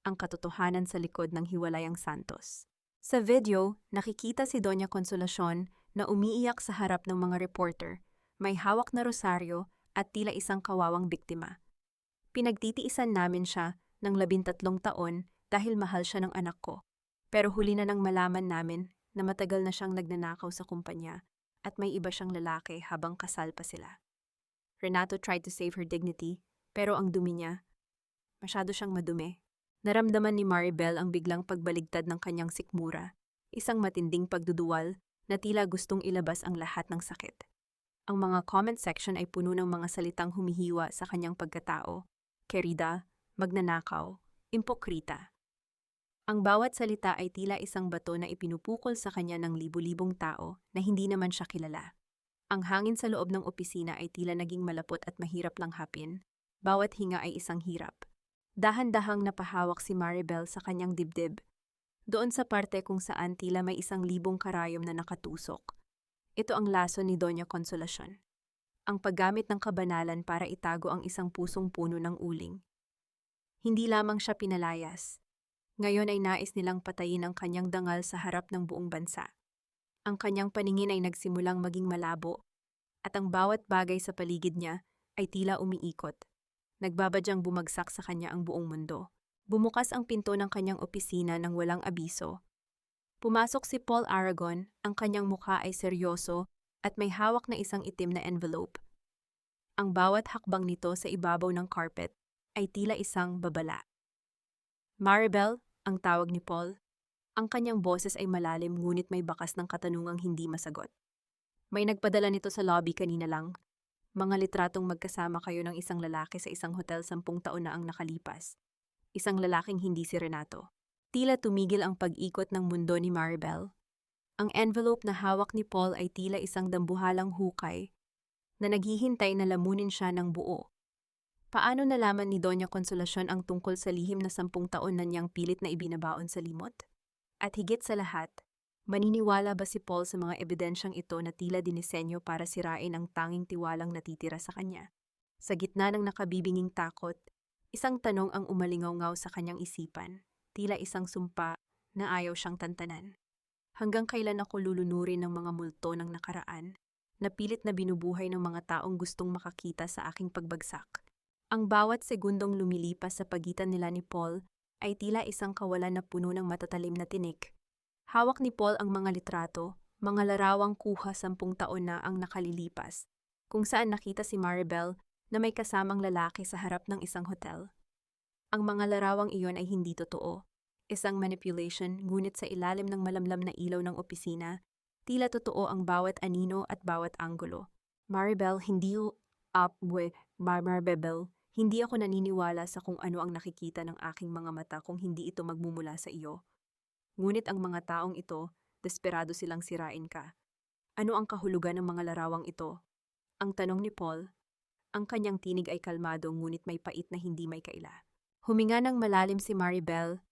ang katotohanan sa likod ng hiwalayang santos. Sa video, nakikita si Doña Consolacion na umiiyak sa harap ng mga reporter, may hawak na rosaryo at tila isang kawawang biktima. Pinagtitiisan namin siya ng 13 taon dahil mahal siya ng anak ko. Pero huli na nang malaman namin na matagal na siyang nagnanakaw sa kumpanya at may iba siyang lalaki habang kasal pa sila. Renato tried to save her dignity, pero ang dumi niya, masyado siyang madumi. Naramdaman ni Maribel ang biglang pagbaligtad ng kanyang sikmura, isang matinding pagduduwal na tila gustong ilabas ang lahat ng sakit. Ang mga comment section ay puno ng mga salitang humihiwa sa kanyang pagkatao, kerida, magnanakaw, impokrita. Ang bawat salita ay tila isang bato na ipinupukol sa kanya ng libu-libong tao na hindi naman siya kilala. Ang hangin sa loob ng opisina ay tila naging malapot at mahirap lang hapin. Bawat hinga ay isang hirap. Dahan-dahang napahawak si Maribel sa kanyang dibdib. Doon sa parte kung saan tila may 1,000 karayom na nakatusok. Ito ang laso ni Doña Consolacion. Ang paggamit ng kabanalan para itago ang isang pusong puno ng uling. Hindi lamang siya pinalayas. Ngayon ay nais nilang patayin ang kanyang dangal sa harap ng buong bansa. Ang kanyang paningin ay nagsimulang maging malabo at ang bawat bagay sa paligid niya ay tila umiikot. Nagbabadyang bumagsak sa kanya ang buong mundo. Bumukas ang pinto ng kanyang opisina nang walang abiso. Pumasok si Paul Aragon, ang kanyang mukha ay seryoso at may hawak na isang itim na envelope. Ang bawat hakbang nito sa ibabaw ng carpet ay tila isang babala. Maribel, ang tawag ni Paul. Ang kanyang boses ay malalim ngunit may bakas ng katanungang hindi masagot. May nagpadala nito sa lobby kanina lang. Mga litratong magkasama kayo ng isang lalaki sa isang hotel 10 taon na ang nakalipas. Isang lalaking hindi si Renato. Tila tumigil ang pag-ikot ng mundo ni Maribel. Ang envelope na hawak ni Paul ay tila isang dambuhalang hukay na naghihintay na lamunin siya ng buo. Paano nalaman ni Doña Consolacion ang tungkol sa lihim na 10 taon na niyang pilit na ibinabaon sa limot? At higit sa lahat, maniniwala ba si Paul sa mga ebidensyang ito na tila dinisenyo para sirain ang tanging tiwalang natitira sa kanya? Sa gitna ng nakabibinging takot, isang tanong ang umalingaw-ngaw sa kanyang isipan, tila isang sumpa na ayaw siyang tantanan. Hanggang kailan ako lulunurin ng mga multo ng nakaraan, na pilit na binubuhay ng mga taong gustong makakita sa aking pagbagsak? Ang bawat segundong lumilipas sa pagitan nila ni Paul ay tila isang kawalan na puno ng matatalim na tinik. Hawak ni Paul ang mga litrato, mga larawang kuha 10 taon na ang nakalilipas, kung saan nakita si Maribel na may kasamang lalaki sa harap ng isang hotel. Ang mga larawang iyon ay hindi totoo. Isang manipulation, ngunit sa ilalim ng malamlam na ilaw ng opisina, tila totoo ang bawat anino at bawat anggulo. Maribel, hindi ako naniniwala sa kung ano ang nakikita ng aking mga mata kung hindi ito magmumula sa iyo. Ngunit ang mga taong ito, desperado silang sirain ka. Ano ang kahulugan ng mga larawang ito? Ang tanong ni Paul. Ang kanyang tinig ay kalmado ngunit may pait na hindi may kaila. Huminga ng malalim si Maribel.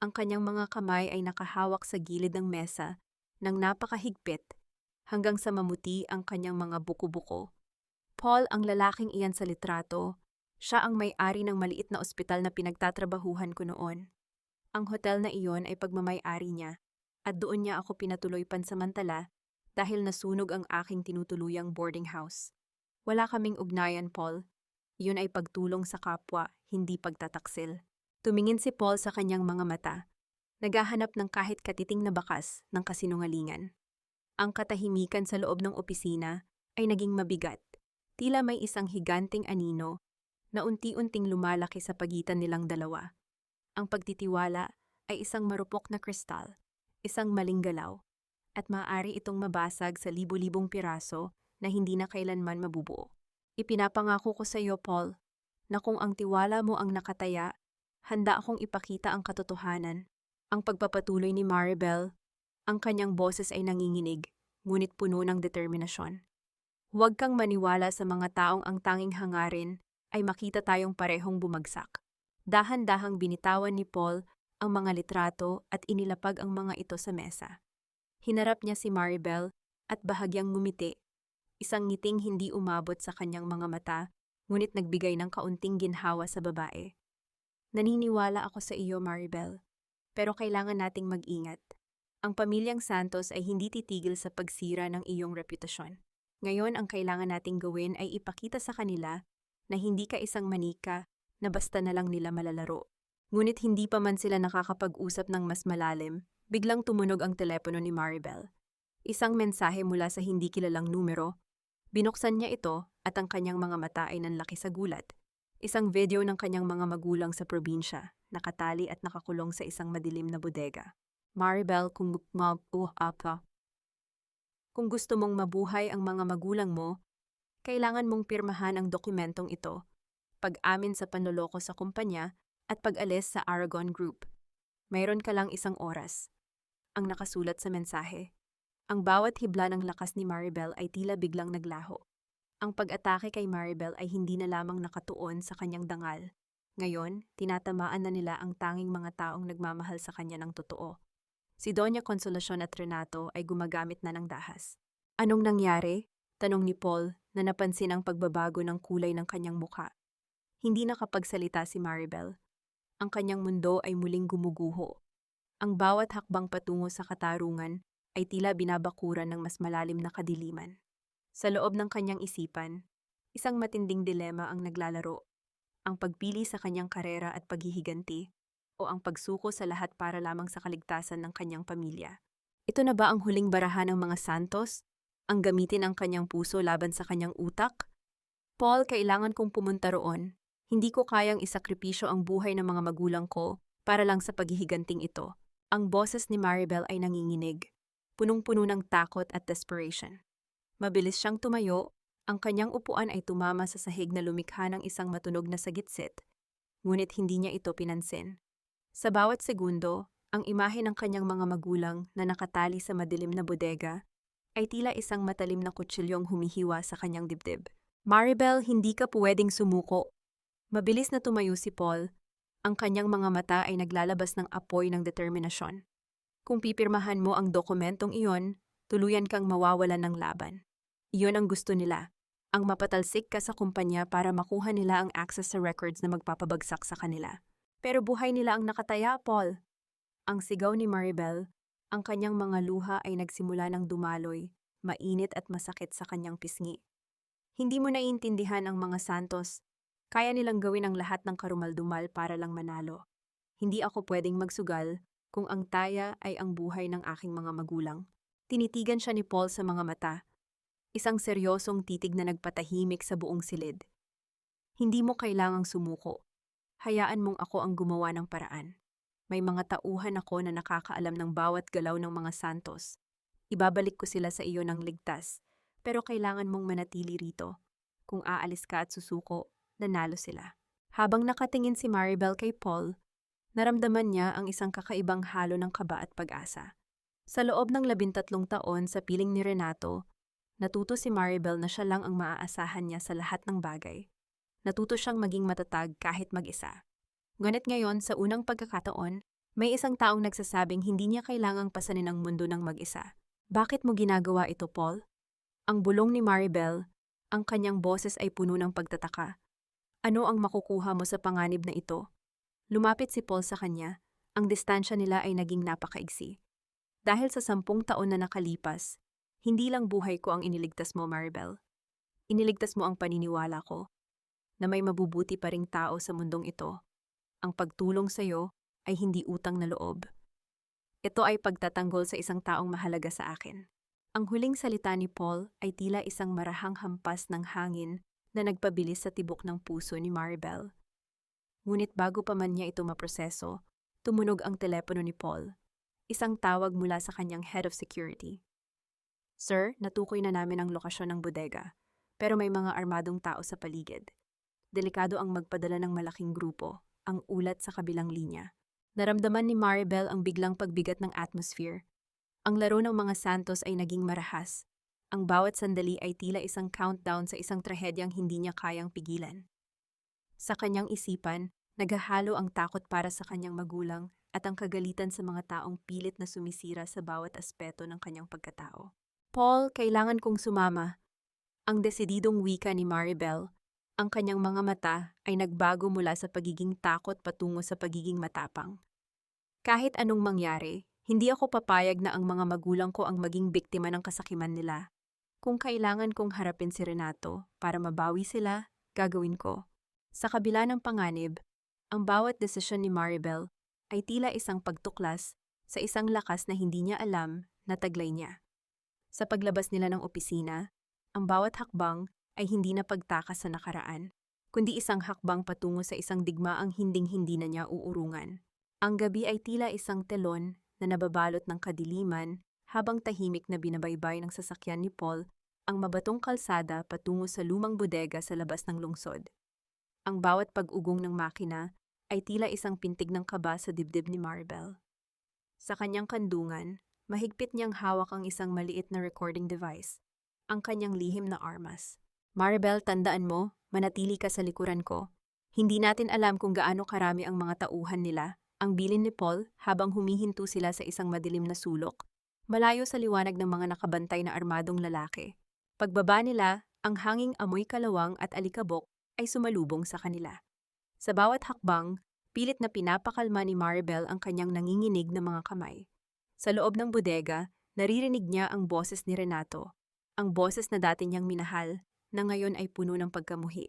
Ang kanyang mga kamay ay nakahawak sa gilid ng mesa nang napakahigpit hanggang sa mamuti ang kanyang mga buko-buko. Paul, ang lalaking iyan sa litrato, siya ang may-ari ng maliit na ospital na pinagtatrabahuhan ko noon. Ang hotel na iyon ay pagmamay-ari niya at doon niya ako pinatuloy pansamantala dahil nasunog ang aking tinutuluyang boarding house. Wala kaming ugnayan, Paul. Iyon ay pagtulong sa kapwa, hindi pagtataksil. Tumingin si Paul sa kanyang mga mata, naghahanap ng kahit katiting na bakas ng kasinungalingan. Ang katahimikan sa loob ng opisina ay naging mabigat. Tila may isang higanting anino na unti-unting lumalaki sa pagitan nilang dalawa. Ang pagtitiwala ay isang marupok na kristal, isang maling galaw, at maaari itong mabasag sa libu-libong piraso na hindi na kailanman mabubuo. Ipinapangako ko sa iyo, Paul, na kung ang tiwala mo ang nakataya, handa akong ipakita ang katotohanan. Ang pagpapatuloy ni Maribel, ang kanyang boses ay nanginginig, ngunit puno ng determinasyon. Huwag kang maniwala sa mga taong ang tanging hangarin ay makita tayong parehong bumagsak. Dahan-dahang binitawan ni Paul ang mga litrato at inilapag ang mga ito sa mesa. Hinarap niya si Maribel at bahagyang ngumiti, isang ngiting hindi umabot sa kanyang mga mata, ngunit nagbigay ng kaunting ginhawa sa babae. Naniniwala ako sa iyo, Maribel, pero kailangan nating mag-ingat. Ang pamilyang Santos ay hindi titigil sa pagsira ng iyong reputasyon. Ngayon, ang kailangan nating gawin ay ipakita sa kanila na hindi ka isang manika na basta na lang nila malalaro. Ngunit hindi pa man sila nakakapag-usap ng mas malalim, biglang tumunog ang telepono ni Maribel. Isang mensahe mula sa hindi kilalang numero. Binuksan niya ito at ang kanyang mga mata ay nanlaki sa gulat. Isang video ng kanyang mga magulang sa probinsya, nakatali at nakakulong sa isang madilim na bodega. Maribel, kung gusto mong mabuhay ang mga magulang mo, kailangan mong pirmahan ang dokumentong ito, pag-amin sa panloloko sa kumpanya at pag-alis sa Aragon Group. Mayroon ka lang 1 oras. Ang nakasulat sa mensahe. Ang bawat hibla ng lakas ni Maribel ay tila biglang naglaho. Ang pag-atake kay Maribel ay hindi na lamang nakatuon sa kanyang dangal. Ngayon, tinatamaan na nila ang tanging mga taong nagmamahal sa kanya ng totoo. Si Doña Consolacion at Renato ay gumagamit na ng dahas. Anong nangyari? Tanong ni Paul na napansin ang pagbabago ng kulay ng kanyang mukha. Hindi nakapagsalita si Maribel. Ang kanyang mundo ay muling gumuguho. Ang bawat hakbang patungo sa katarungan ay tila binabakuran ng mas malalim na kadiliman. Sa loob ng kanyang isipan, isang matinding dilema ang naglalaro. Ang pagpili sa kanyang karera at paghihiganti o ang pagsuko sa lahat para lamang sa kaligtasan ng kanyang pamilya. Ito na ba ang huling barahan ng mga Santos? Ang gamitin ang kanyang puso laban sa kanyang utak? Paul, kailangan kong pumunta roon. Hindi ko kayang isakripisyo ang buhay ng mga magulang ko para lang sa paghihiganting ito. Ang boses ni Maribel ay nanginginig, punong-puno ng takot at desperation. Mabilis siyang tumayo, ang kanyang upuan ay tumama sa sahig na lumikha ng isang matunog na sagitsit, ngunit hindi niya ito pinansin. Sa bawat segundo, ang imahe ng kanyang mga magulang na nakatali sa madilim na bodega ay tila isang matalim na kutsilyong humihiwa sa kanyang dibdib. Maribel, hindi ka pwedeng sumuko. Mabilis na tumayo si Paul. Ang kanyang mga mata ay naglalabas ng apoy ng determinasyon. Kung pipirmahan mo ang dokumentong iyon, tuluyan kang mawawalan ng laban. Iyon ang gusto nila. Ang mapatalsik ka sa kumpanya para makuha nila ang access sa records na magpapabagsak sa kanila. Pero buhay nila ang nakataya, Paul. Ang sigaw ni Maribel, ang kanyang mga luha ay nagsimula ng dumaloy, mainit at masakit sa kanyang pisngi. Hindi mo naiintindihan ang mga Santos. Kaya nilang gawin ang lahat ng karumaldumal para lang manalo. Hindi ako pwedeng magsugal kung ang taya ay ang buhay ng aking mga magulang. Tinitigan siya ni Paul sa mga mata. Isang seryosong titig na nagpatahimik sa buong silid. Hindi mo kailangang sumuko. Hayaan mong ako ang gumawa ng paraan. May mga tauhan ako na nakakaalam ng bawat galaw ng mga Santos. Ibabalik ko sila sa iyo ng ligtas, pero kailangan mong manatili rito. Kung aalis ka at susuko, nanalo sila. Habang nakatingin si Maribel kay Paul, naramdaman niya ang isang kakaibang halo ng kaba at pag-asa. Sa loob ng 13 taon sa piling ni Renato, natuto si Maribel na siya lang ang maaasahan niya sa lahat ng bagay. Natuto siyang maging matatag kahit mag-isa. Ngunit ngayon, sa unang pagkakataon, may isang taong nagsasabing hindi niya kailangang pasanin ang mundo ng mag-isa. Bakit mo ginagawa ito, Paul? Ang bulong ni Maribel, ang kanyang boses ay puno ng pagtataka. Ano ang makukuha mo sa panganib na ito? Lumapit si Paul sa kanya, ang distansya nila ay naging napakaigsi. Dahil sa 10 taon na nakalipas, hindi lang buhay ko ang iniligtas mo, Maribel. Iniligtas mo ang paniniwala ko na may mabubuti pa ring tao sa mundong ito. Ang pagtulong sa iyo ay hindi utang na loob. Ito ay pagtatanggol sa isang taong mahalaga sa akin. Ang huling salita ni Paul ay tila isang marahang hampas ng hangin na nagpabilis sa tibok ng puso ni Maribel. Ngunit bago pa man niya ito maproseso, tumunog ang telepono ni Paul. Isang tawag mula sa kanyang head of security. Sir, natukoy na namin ang lokasyon ng bodega, pero may mga armadong tao sa paligid. Delikado ang magpadala ng malaking grupo, ang ulat sa kabilang linya. Naramdaman ni Maribel ang biglang pagbigat ng atmosphere. Ang laro ng mga Santos ay naging marahas. Ang bawat sandali ay tila isang countdown sa isang trahedyang hindi niya kayang pigilan. Sa kanyang isipan, naghahalo ang takot para sa kanyang magulang at ang kagalitan sa mga taong pilit na sumisira sa bawat aspeto ng kanyang pagkatao. Paul, kailangan kong sumama. Ang desididong wika ni Maribel, ang kanyang mga mata ay nagbago mula sa pagiging takot patungo sa pagiging matapang. Kahit anong mangyari, hindi ako papayag na ang mga magulang ko ang maging biktima ng kasakiman nila. Kung kailangan kong harapin si Renato para mabawi sila, gagawin ko. Sa kabila ng panganib, ang bawat desisyon ni Maribel ay tila isang pagtuklas sa isang lakas na hindi niya alam na taglay niya. Sa paglabas nila ng opisina, ang bawat hakbang ay hindi na pagtakas sa nakaraan, kundi isang hakbang patungo sa isang digmaang hinding-hindi na niya uurungan. Ang gabi ay tila isang telon na nababalot ng kadiliman habang tahimik na binabaybay ng sasakyan ni Paul ang mabatong kalsada patungo sa lumang bodega sa labas ng lungsod. Ang bawat pag-ugong ng makina ay tila isang pintig ng kaba sa dibdib ni Maribel. Sa kanyang kandungan, mahigpit niyang hawak ang isang maliit na recording device, ang kanyang lihim na armas. Maribel, tandaan mo, manatili ka sa likuran ko. Hindi natin alam kung gaano karami ang mga tauhan nila, ang bilin ni Paul habang humihinto sila sa isang madilim na sulok, malayo sa liwanag ng mga nakabantay na armadong lalaki. Pagbaba nila, ang hanging amoy kalawang at alikabok ay sumalubong sa kanila. Sa bawat hakbang, pilit na pinapakalma ni Maribel ang kanyang nanginginig na mga kamay. Sa loob ng bodega, naririnig niya ang boses ni Renato, ang boses na dati niyang minahal, na ngayon ay puno ng pagkamuhi.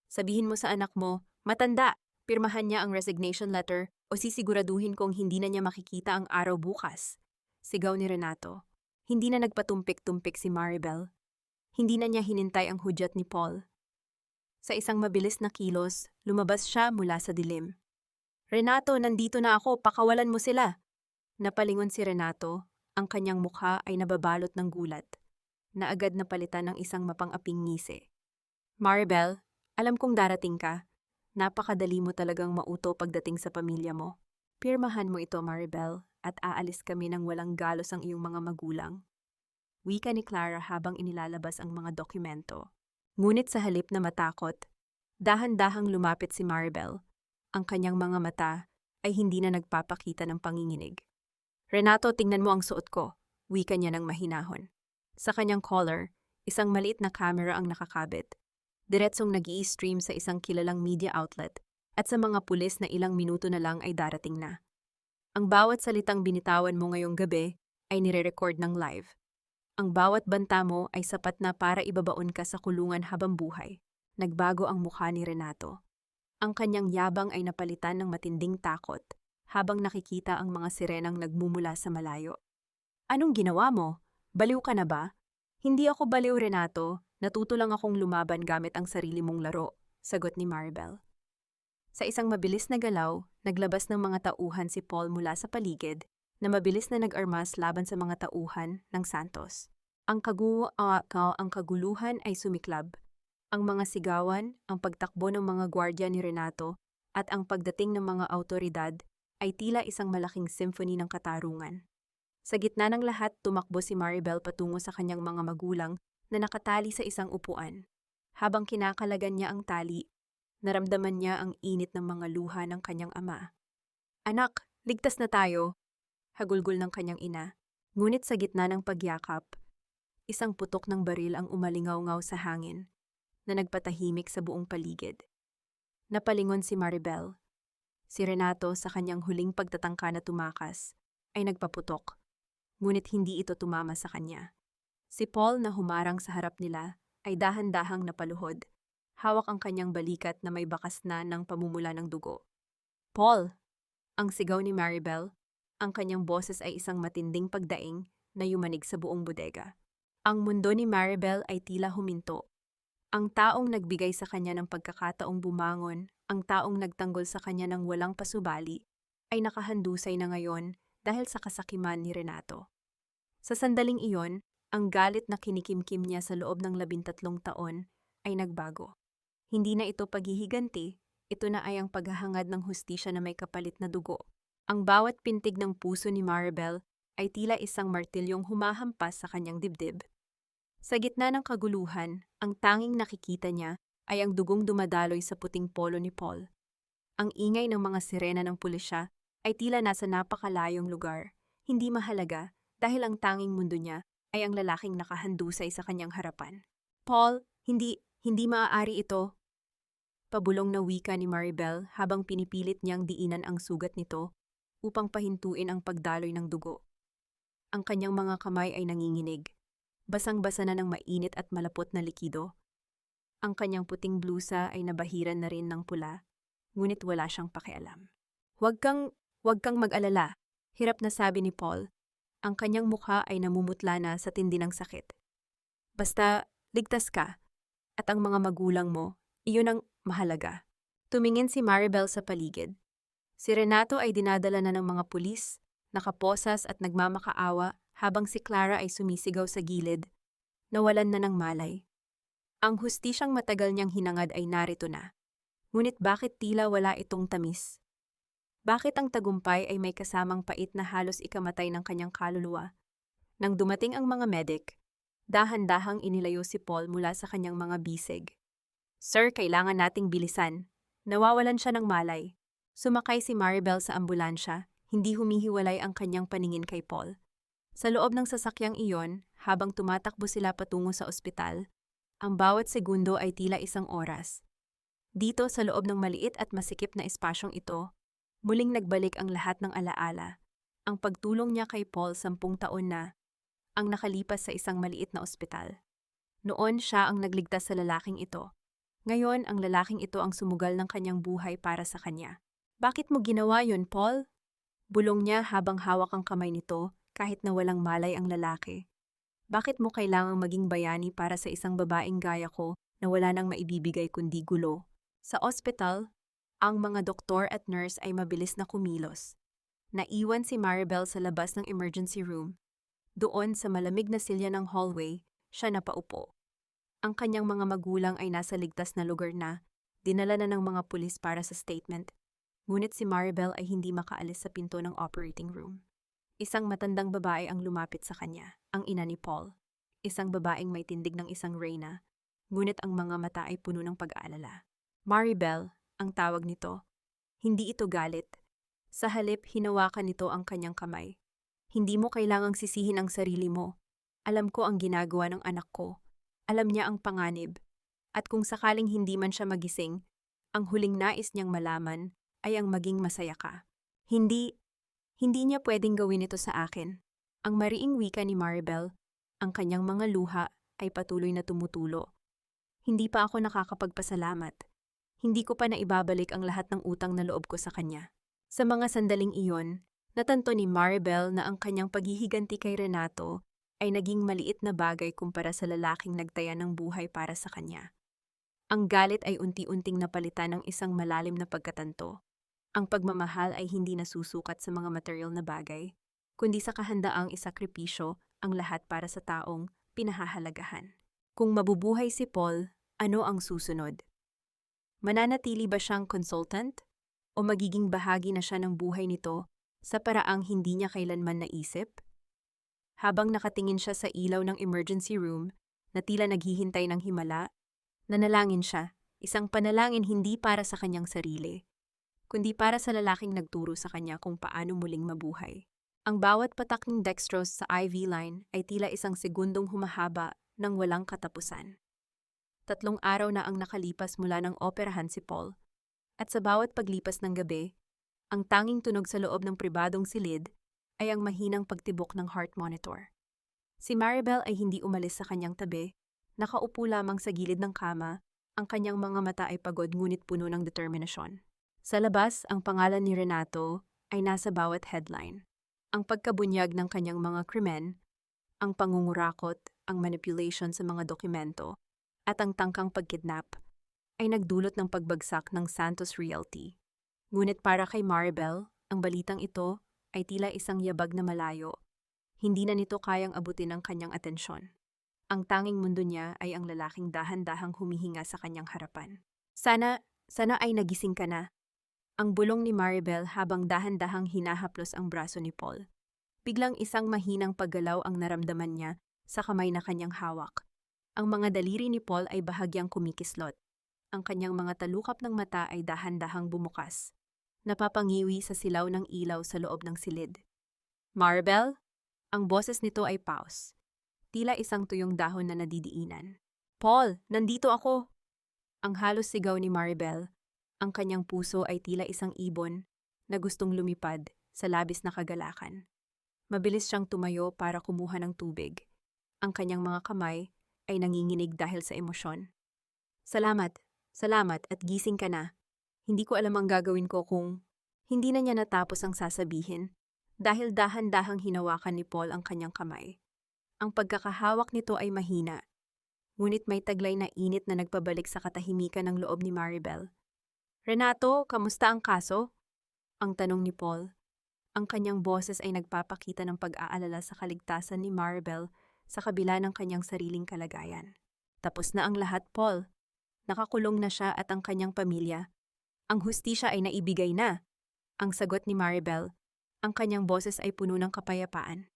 Sabihin mo sa anak mo, matanda, pirmahan niya ang resignation letter o sisiguraduhin kong hindi na niya makikita ang araw bukas. Sigaw ni Renato. Hindi na nagpatumpik-tumpik si Maribel. Hindi na niya hinintay ang hudyat ni Paul. Sa isang mabilis na kilos, lumabas siya mula sa dilim. Renato, nandito na ako, pakawalan mo sila. Napalingon si Renato, ang kanyang mukha ay nababalot ng gulat, na agad napalitan ng isang mapang-aping ngisi. Maribel, alam kong darating ka. Napakadali mo talagang mauto pagdating sa pamilya mo. Pirmahan mo ito, Maribel, at aalis kami ng walang galos ang iyong mga magulang. Wika ni Clara habang inilalabas ang mga dokumento. Ngunit sa halip na matakot, dahan-dahang lumapit si Maribel. Ang kanyang mga mata ay hindi na nagpapakita ng panginginig. Renato, tingnan mo ang suot ko, wika niya ng mahinahon. Sa kanyang collar, isang maliit na camera ang nakakabit. Diretsong nag-i-stream sa isang kilalang media outlet at sa mga pulis na ilang minuto na lang ay darating na. Ang bawat salitang binitawan mo ngayong gabi ay nire-record ng live. Ang bawat banta mo ay sapat na para ibabaon ka sa kulungan habang buhay. Nagbago ang mukha ni Renato. Ang kanyang yabang ay napalitan ng matinding takot habang nakikita ang mga sirenang nagmumula sa malayo. Anong ginawa mo? Baliw ka na ba? Hindi ako baliw, Renato. Natuto lang akong lumaban gamit ang sarili mong laro, sagot ni Maribel. Sa isang mabilis na galaw, naglabas ng mga tauhan si Paul mula sa paligid na mabilis na nag-armas laban sa mga tauhan ng Santos. Ang kaguluhan ay sumiklab. Ang mga sigawan, ang pagtakbo ng mga gwardya ni Renato, at ang pagdating ng mga awtoridad ay tila isang malaking symphony ng katarungan. Sa gitna ng lahat, tumakbo si Maribel patungo sa kanyang mga magulang na nakatali sa isang upuan. Habang kinakalagan niya ang tali, naramdaman niya ang init ng mga luha ng kanyang ama. Anak, ligtas na tayo, hagulgol ng kanyang ina. Ngunit sa gitna ng pagyakap, isang putok ng baril ang umalingaw-ngaw sa hangin na nagpatahimik sa buong paligid. Napalingon si Maribel. Si Renato sa kanyang huling pagtatangka na tumakas ay nagpaputok, ngunit hindi ito tumama sa kanya. Si Paul na humarang sa harap nila ay dahan-dahang napaluhod. Hawak ang kanyang balikat na may bakas na ng pamumula ng dugo. Paul! Ang sigaw ni Maribel, ang kanyang boses ay isang matinding pagdaing na yumanig sa buong bodega. Ang mundo ni Maribel ay tila huminto. Ang taong nagbigay sa kanya ng pagkakataong bumangon, ang taong nagtanggol sa kanya ng walang pasubali, ay nakahandusay na ngayon dahil sa kasakiman ni Renato. Sa sandaling iyon, ang galit na kinikimkim niya sa loob ng 13 taon ay nagbago. Hindi na ito paghihiganti, ito na ay ang paghahangad ng hustisya na may kapalit na dugo. Ang bawat pintig ng puso ni Maribel ay tila isang martilyong humahampas sa kanyang dibdib. Sa gitna ng kaguluhan, ang tanging nakikita niya ay ang dugong dumadaloy sa puting polo ni Paul. Ang ingay ng mga sirena ng pulisya ay tila nasa napakalayong lugar. Hindi mahalaga dahil ang tanging mundo niya ay ang lalaking nakahandusay sa kanyang harapan. Paul, hindi maaari ito. Pabulong na wika ni Maribel habang pinipilit niyang diinan ang sugat nito upang pahintuin ang pagdaloy ng dugo. Ang kanyang mga kamay ay nanginginig. Basang-basa na ng mainit at malapot na likido. Ang kanyang puting blusa ay nabahiran na rin ng pula, ngunit wala siyang pakialam. Huwag kang mag-alala, hirap na sabi ni Paul. Ang kanyang mukha ay namumutla na sa tindi ng sakit. Basta, ligtas ka, at ang mga magulang mo, iyon ang mahalaga. Tumingin si Maribel sa paligid. Si Renato ay dinadala na ng mga pulis, nakaposas at nagmamakaawa habang si Clara ay sumisigaw sa gilid, nawalan na ng malay. Ang hustisyang matagal niyang hinangad ay narito na. Ngunit bakit tila wala itong tamis? Bakit ang tagumpay ay may kasamang pait na halos ikamatay ng kanyang kaluluwa? Nang dumating ang mga medic, dahan-dahang inilayo si Paul mula sa kanyang mga bisig. Sir, kailangan nating bilisan. Nawawalan siya ng malay. Sumakay si Maribel sa ambulansya, hindi humihiwalay ang kanyang paningin kay Paul. Sa loob ng sasakyang iyon, habang tumatakbo sila patungo sa ospital, ang bawat segundo ay tila isang oras. Dito sa loob ng maliit at masikip na espasyong ito, muling nagbalik ang lahat ng alaala. Ang pagtulong niya kay Paul 10 taon na, ang nakalipas sa isang maliit na ospital. Noon siya ang nagligtas sa lalaking ito. Ngayon, ang lalaking ito ang sumugal ng kanyang buhay para sa kanya. Bakit mo ginawa yon, Paul? Bulong niya habang hawak ang kamay nito kahit na walang malay ang lalaki. Bakit mo kailangang maging bayani para sa isang babaeng gaya ko na wala nang maibibigay kundi gulo? Sa ospital, ang mga doktor at nurse ay mabilis na kumilos. Naiwan si Maribel sa labas ng emergency room. Doon sa malamig na silya ng hallway, siya napaupo. Ang kanyang mga magulang ay nasa ligtas na lugar na, dinala na ng mga pulis para sa statement. Ngunit si Maribel ay hindi makaalis sa pinto ng operating room. Isang matandang babae ang lumapit sa kanya, ang ina ni Paul. Isang babaeng may tindig ng isang reyna, ngunit ang mga mata ay puno ng pag-aalala. Maribel, ang tawag nito. Hindi ito galit. Sa halip, hinawakan nito ang kanyang kamay. Hindi mo kailangang sisihin ang sarili mo. Alam ko ang ginagawa ng anak ko. Alam niya ang panganib. At kung sakaling hindi man siya magising, ang huling nais niyang malaman ay ang maging masaya ka. Hindi niya pwedeng gawin ito sa akin. Ang mariing wika ni Maribel, ang kanyang mga luha ay patuloy na tumutulo. Hindi pa ako nakakapagpasalamat. Hindi ko pa naibabalik ang lahat ng utang na loob ko sa kanya. Sa mga sandaling iyon, natanto ni Maribel na ang kanyang paghihiganti kay Renato ay naging maliit na bagay kumpara sa lalaking nagtaya ng buhay para sa kanya. Ang galit ay unti-unting napalitan ng isang malalim na pagkatanto. Ang pagmamahal ay hindi nasusukat sa mga material na bagay, kundi sa kahandaang isakripisyo ang lahat para sa taong pinahahalagahan. Kung mabubuhay si Paul, ano ang susunod? Mananatili ba siyang consultant? O magiging bahagi na siya ng buhay nito sa paraang hindi niya kailanman naisip? Habang nakatingin siya sa ilaw ng emergency room na tila naghihintay ng himala, nanalangin siya, isang panalangin hindi para sa kanyang sarili, kundi para sa lalaking nagturo sa kanya kung paano muling mabuhay. Ang bawat patak ng dextrose sa IV line ay tila isang segundong humahaba ng walang katapusan. 3 araw na ang nakalipas mula ng operahan si Paul, at sa bawat paglipas ng gabi, ang tanging tunog sa loob ng pribadong silid ay ang mahinang pagtibok ng heart monitor. Si Maribel ay hindi umalis sa kanyang tabi, nakaupo lamang sa gilid ng kama, ang kanyang mga mata ay pagod ngunit puno ng determinasyon. Sa labas, ang pangalan ni Renato ay nasa bawat headline. Ang pagkabunyag ng kanyang mga krimen, ang pangungurakot, ang manipulation sa mga dokumento, at ang tangkang pagkidnap ay nagdulot ng pagbagsak ng Santos Realty. Ngunit para kay Maribel, ang balitang ito ay tila isang yabag na malayo. Hindi na nito kayang abutin ang kanyang atensyon. Ang tanging mundo niya ay ang lalaking dahan-dahang humihinga sa kanyang harapan. Sana ay nagising ka na. Ang bulong ni Maribel habang dahan-dahang hinahaplos ang braso ni Paul. Biglang isang mahinang paggalaw ang naramdaman niya sa kamay na kanyang hawak. Ang mga daliri ni Paul ay bahagyang kumikislot. Ang kanyang mga talukap ng mata ay dahan-dahang bumukas. Napapangiwi sa silaw ng ilaw sa loob ng silid. Maribel? Ang boses nito ay pause. Tila isang tuyong dahon na nadidiinan. Paul, nandito ako! Ang halos sigaw ni Maribel. Ang kanyang puso ay tila isang ibon na gustong lumipad sa labis na kagalakan. Mabilis siyang tumayo para kumuha ng tubig. Ang kanyang mga kamay ay nanginginig dahil sa emosyon. Salamat at gising ka na. Hindi ko alam ang gagawin ko kung hindi na niya natapos ang sasabihin dahil dahan-dahang hinawakan ni Paul ang kanyang kamay. Ang pagkakahawak nito ay mahina, ngunit may taglay na init na nagpabalik sa katahimikan ng loob ni Maribel. Renato, kamusta ang kaso? Ang tanong ni Paul. Ang kanyang boses ay nagpapakita ng pag-aalala sa kaligtasan ni Maribel sa kabila ng kanyang sariling kalagayan. Tapos na ang lahat, Paul. Nakakulong na siya at ang kanyang pamilya. Ang hustisya ay naibigay na. Ang sagot ni Maribel. Ang kanyang boses ay puno ng kapayapaan.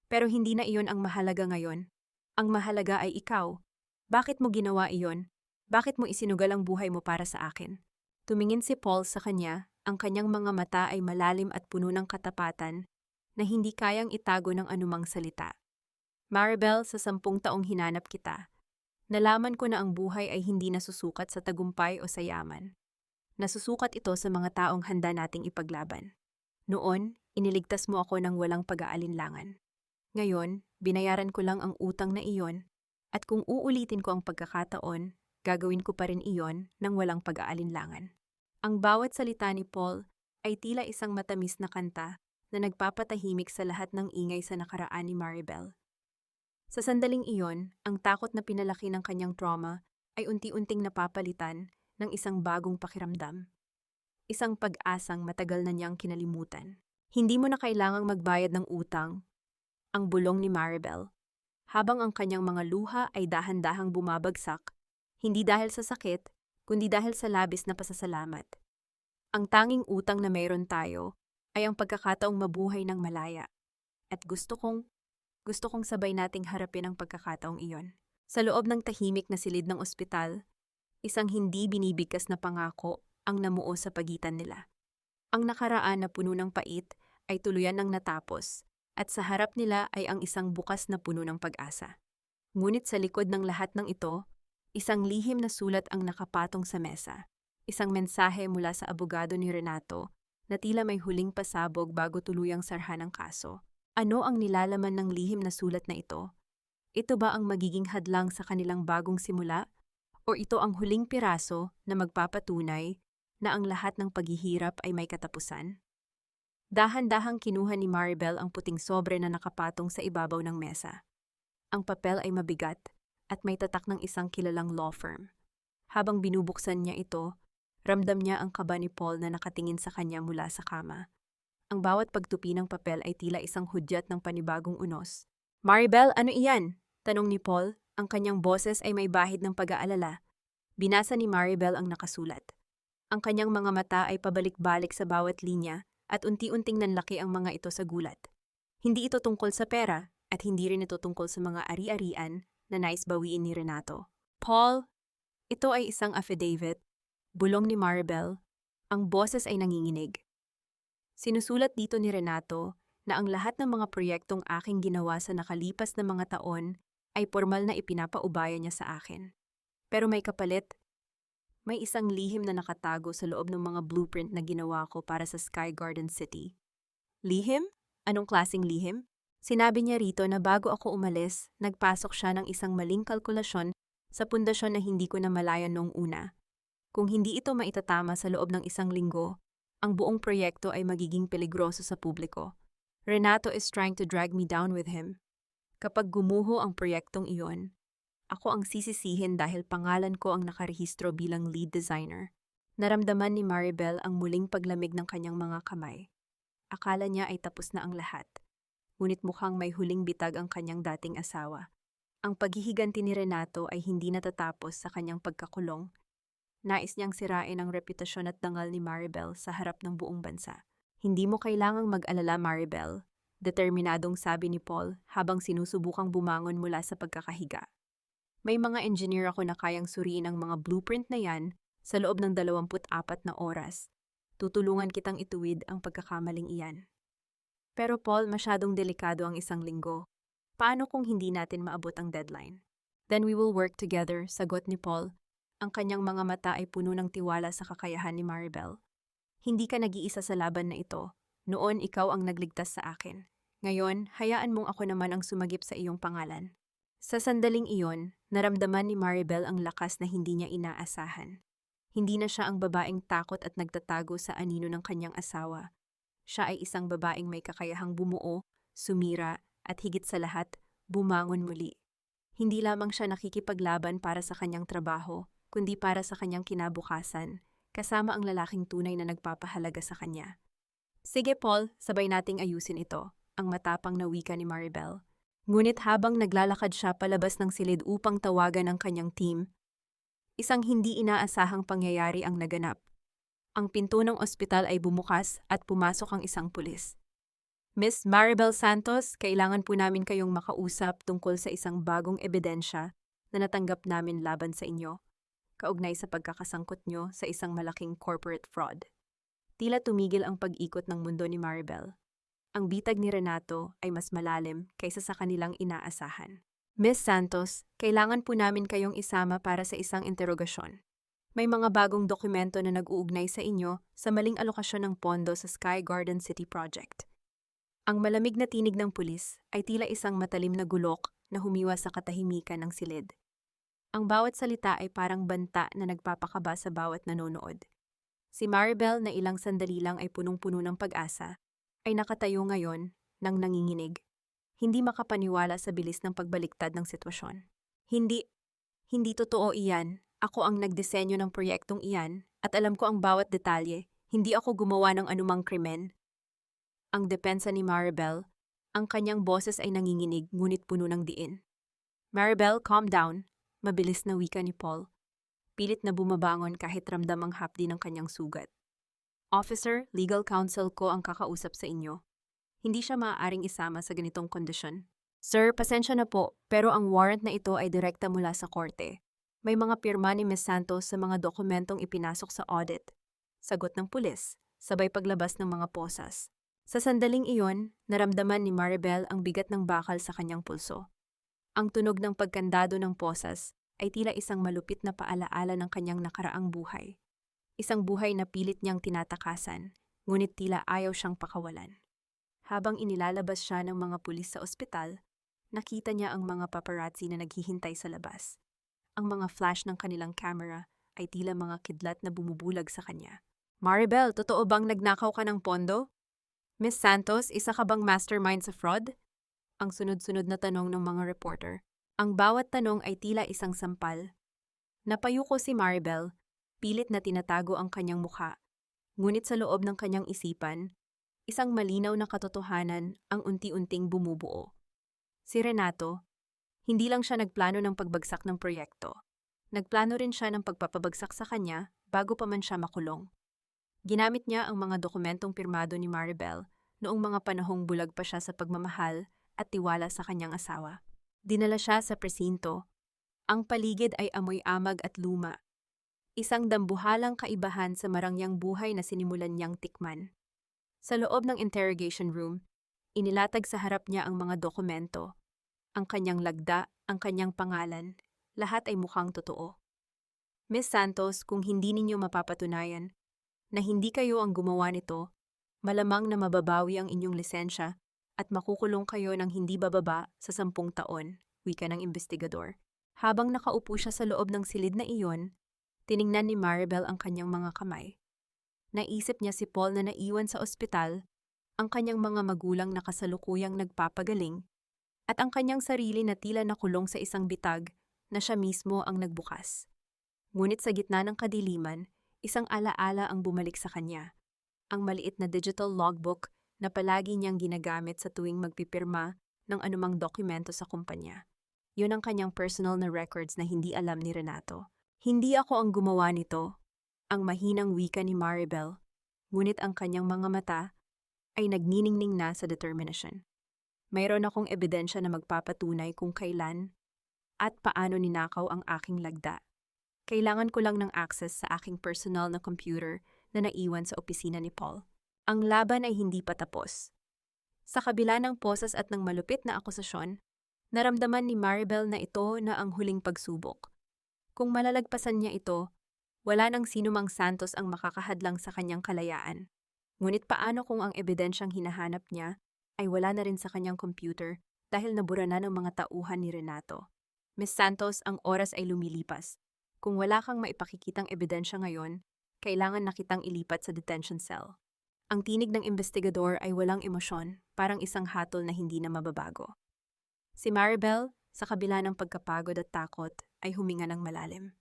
Pero hindi na iyon ang mahalaga ngayon. Ang mahalaga ay ikaw. Bakit mo ginawa iyon? Bakit mo isinugal ang buhay mo para sa akin? Tumingin si Paul sa kanya, ang kanyang mga mata ay malalim at puno ng katapatan na hindi kayang itago ng anumang salita. Maribel, sa 10 taong hinanap kita, nalaman ko na ang buhay ay hindi nasusukat sa tagumpay o sa yaman. Nasusukat ito sa mga taong handa nating ipaglaban. Noon, iniligtas mo ako ng walang pag-aalinlangan. Ngayon, binayaran ko lang ang utang na iyon, at kung uulitin ko ang pagkakataon, gagawin ko pa rin iyon nang walang pag-aalinlangan. Ang bawat salita ni Paul ay tila isang matamis na kanta na nagpapatahimik sa lahat ng ingay sa nakaraan ni Maribel. Sa sandaling iyon, ang takot na pinalaki ng kanyang trauma ay unti-unting napapalitan ng isang bagong pakiramdam. Isang pag-asang matagal na niyang kinalimutan. Hindi mo na kailangang magbayad ng utang, ang bulong ni Maribel, habang ang kanyang mga luha ay dahan-dahang bumabagsak, hindi dahil sa sakit, kundi dahil sa labis na pasasalamat. Ang tanging utang na mayroon tayo ay ang pagkakataong mabuhay ng malaya. At gusto kong sabay nating harapin ang pagkakataong iyon. Sa loob ng tahimik na silid ng ospital, isang hindi binibigkas na pangako ang namuo sa pagitan nila. Ang nakaraan na puno ng pait ay tuluyan ng natapos, at sa harap nila ay ang isang bukas na puno ng pag-asa. Ngunit sa likod ng lahat ng ito, isang lihim na sulat ang nakapatong sa mesa. Isang mensahe mula sa abogado ni Renato na tila may huling pasabog bago tuluyang sarhan ang kaso. Ano ang nilalaman ng lihim na sulat na ito? Ito ba ang magiging hadlang sa kanilang bagong simula? O ito ang huling piraso na magpapatunay na ang lahat ng paghihirap ay may katapusan? Dahan-dahang kinuha ni Maribel ang puting sobre na nakapatong sa ibabaw ng mesa. Ang papel ay mabigat at may tatak ng isang kilalang law firm. Habang binubuksan niya ito, ramdam niya ang kaba ni Paul na nakatingin sa kanya mula sa kama. Ang bawat pagtupi ng papel ay tila isang hudyat ng panibagong unos. "Maribel, ano iyan?" tanong ni Paul. Ang kanyang boses ay may bahid ng pag-aalala. Binasa ni Maribel ang nakasulat. Ang kanyang mga mata ay pabalik-balik sa bawat linya at unti-unting nanlaki ang mga ito sa gulat. Hindi ito tungkol sa pera at hindi rin ito tungkol sa mga ari-arian na nais bawiin ni Renato. "Paul, ito ay isang affidavit," bulong ni Maribel. Ang boses ay nanginginig. "Sinusulat dito ni Renato na ang lahat ng mga proyektong aking ginawa sa nakalipas na mga taon ay formal na ipinapaubaya niya sa akin. Pero may kapalit. May isang lihim na nakatago sa loob ng mga blueprint na ginawa ko para sa Sky Garden City." "Lihim? Anong klaseng lihim?" Sinabi niya rito na bago ako umalis, nagpasok siya ng isang maling kalkulasyon sa pundasyon na hindi ko namalayan noong una. Kung hindi ito maitatama sa loob ng isang linggo, ang buong proyekto ay magiging peligroso sa publiko. Renato is trying to drag me down with him. Kapag gumuho ang proyektong iyon, ako ang sisisihin dahil pangalan ko ang nakarehistro bilang lead designer. Naramdaman ni Maribel ang muling paglamig ng kanyang mga kamay. Akala niya ay tapos na ang lahat. Ngunit mukhang may huling bitag ang kanyang dating asawa. Ang paghihiganti ni Renato ay hindi natatapos sa kanyang pagkakulong. Nais niyang sirain ang reputasyon at dangal ni Maribel sa harap ng buong bansa. "Hindi mo kailangang mag-alala, Maribel," determinadong sabi ni Paul habang sinusubukang bumangon mula sa pagkakahiga. "May mga engineer ako na kayang suriin ang mga blueprint na yan sa loob ng 24 na oras. Tutulungan kitang ituwid ang pagkakamaling iyan." "Pero Paul, masyadong delikado ang isang linggo. Paano kung hindi natin maabot ang deadline?" "Then we will work together," sagot ni Paul. Ang kanyang mga mata ay puno ng tiwala sa kakayahan ni Maribel. "Hindi ka nag-iisa sa laban na ito. Noon ikaw ang nagligtas sa akin. Ngayon, hayaan mong ako naman ang sumagip sa iyong pangalan." Sa sandaling iyon, naramdaman ni Maribel ang lakas na hindi niya inaasahan. Hindi na siya ang babaeng takot at nagtatago sa anino ng kanyang asawa. Siya ay isang babaeng may kakayahang bumuo, sumira, at higit sa lahat, bumangon muli. Hindi lamang siya nakikipaglaban para sa kanyang trabaho, kundi para sa kanyang kinabukasan, kasama ang lalaking tunay na nagpapahalaga sa kanya. "Sige Paul, sabay nating ayusin ito," ang matapang na wika ni Maribel. Ngunit habang naglalakad siya palabas ng silid upang tawagan ang kanyang team, isang hindi inaasahang pangyayari ang naganap. Ang pinto ng ospital ay bumukas at pumasok ang isang pulis. "Miss Maribel Santos, kailangan po namin kayong makausap tungkol sa isang bagong ebidensya na natanggap namin laban sa inyo, kaugnay sa pagkakasangkot nyo sa isang malaking corporate fraud." Tila tumigil ang pag-ikot ng mundo ni Maribel. Ang bitag ni Renato ay mas malalim kaysa sa kanilang inaasahan. "Miss Santos, kailangan po namin kayong isama para sa isang interogasyon. May mga bagong dokumento na nag-uugnay sa inyo sa maling alokasyon ng pondo sa Sky Garden City Project." Ang malamig na tinig ng pulis ay tila isang matalim na gulok na humiwa sa katahimikan ng silid. Ang bawat salita ay parang banta na nagpapakaba sa bawat nanonood. Si Maribel na ilang sandali lang ay punong-puno ng pag-asa, ay nakatayo ngayon nang nanginginig. Hindi makapaniwala sa bilis ng pagbaliktad ng sitwasyon. Hindi totoo iyan. Ako ang nagdisenyo ng proyektong iyan at alam ko ang bawat detalye. Hindi ako gumawa ng anumang krimen. Ang depensa ni Maribel, ang kanyang boses ay nanginginig ngunit puno ng diin. Maribel, calm down. Mabilis na wika ni Paul. Pilit na bumabangon kahit ramdam ang hapdi ng kanyang sugat. Officer, legal counsel ko ang kakausap sa inyo. Hindi siya maaaring isama sa ganitong kondisyon. Sir, pasensya na po, pero ang warrant na ito ay direkta mula sa korte. May mga pirma ni Ms. Santos sa mga dokumentong ipinasok sa audit. Sagot ng pulis, sabay paglabas ng mga posas. Sa sandaling iyon, naramdaman ni Maribel ang bigat ng bakal sa kanyang pulso. Ang tunog ng pagkandado ng posas ay tila isang malupit na paalaala ng kanyang nakaraang buhay. Isang buhay na pilit niyang tinatakasan, ngunit tila ayaw siyang pakawalan. Habang inilalabas siya ng mga pulis sa ospital, nakita niya ang mga paparazzi na naghihintay sa labas. Ang mga flash ng kanilang camera ay tila mga kidlat na bumubulag sa kanya. Maribel, totoo bang nagnakaw ka ng pondo? Miss Santos, isa ka bang mastermind sa fraud? Ang sunod-sunod na tanong ng mga reporter. Ang bawat tanong ay tila isang sampal. Napayuko si Maribel, pilit na tinatago ang kanyang mukha. Ngunit sa loob ng kanyang isipan, isang malinaw na katotohanan ang unti-unting bumubuo. Si Renato, hindi lang siya nagplano ng pagbagsak ng proyekto. Nagplano rin siya ng pagpapabagsak sa kanya bago pa man siya makulong. Ginamit niya ang mga dokumentong pirmado ni Maribel noong mga panahong bulag pa siya sa pagmamahal at tiwala sa kanyang asawa. Dinala siya sa presinto. Ang paligid ay amoy amag at luma. Isang dambuhalang kaibahan sa marangyang buhay na sinimulan niyang tikman. Sa loob ng interrogation room, inilatag sa harap niya ang mga dokumento. Ang kanyang lagda, ang kanyang pangalan, lahat ay mukhang totoo. Miss Santos, kung hindi ninyo mapapatunayan na hindi kayo ang gumawa nito, malamang na mababawi ang inyong lisensya at makukulong kayo ng hindi bababa sa 10 taon, wika ng investigador. Habang nakaupo siya sa loob ng silid na iyon, tiningnan ni Maribel ang kanyang mga kamay. Naisip niya si Paul na naiwan sa ospital, ang kanyang mga magulang na kasalukuyang nagpapagaling, at ang kanyang sarili na tila nakulong sa isang bitag na siya mismo ang nagbukas. Ngunit sa gitna ng kadiliman, isang alaala ang bumalik sa kanya. Ang maliit na digital logbook na palagi niyang ginagamit sa tuwing magpipirma ng anumang dokumento sa kumpanya. Yun ang kanyang personal na records na hindi alam ni Renato. Hindi ako ang gumawa nito, ang mahinang wika ni Maribel, ngunit ang kanyang mga mata ay nagniningning na sa determination. Mayroon akong ebidensya na magpapatunay kung kailan at paano ninakaw ang aking lagda. Kailangan ko lang ng access sa aking personal na computer na naiwan sa opisina ni Paul. Ang laban ay hindi pa tapos. Sa kabila ng posas at ng malupit na akusasyon, naramdaman ni Maribel na ito na ang huling pagsubok. Kung malalagpasan niya ito, wala nang sinumang Santos ang makakahadlang sa kanyang kalayaan. Ngunit paano kung ang ebidensyang hinahanap niya ay wala na rin sa kanyang computer dahil nabura na ng mga tauhan ni Renato? Miss Santos, ang oras ay lumilipas. Kung wala kang maipakikitang ebidensya ngayon, kailangan na kitang ilipat sa detention cell. Ang tinig ng investigador ay walang emosyon, parang isang hatol na hindi na mababago. Si Maribel, sa kabila ng pagkapagod at takot, ay huminga ng malalim.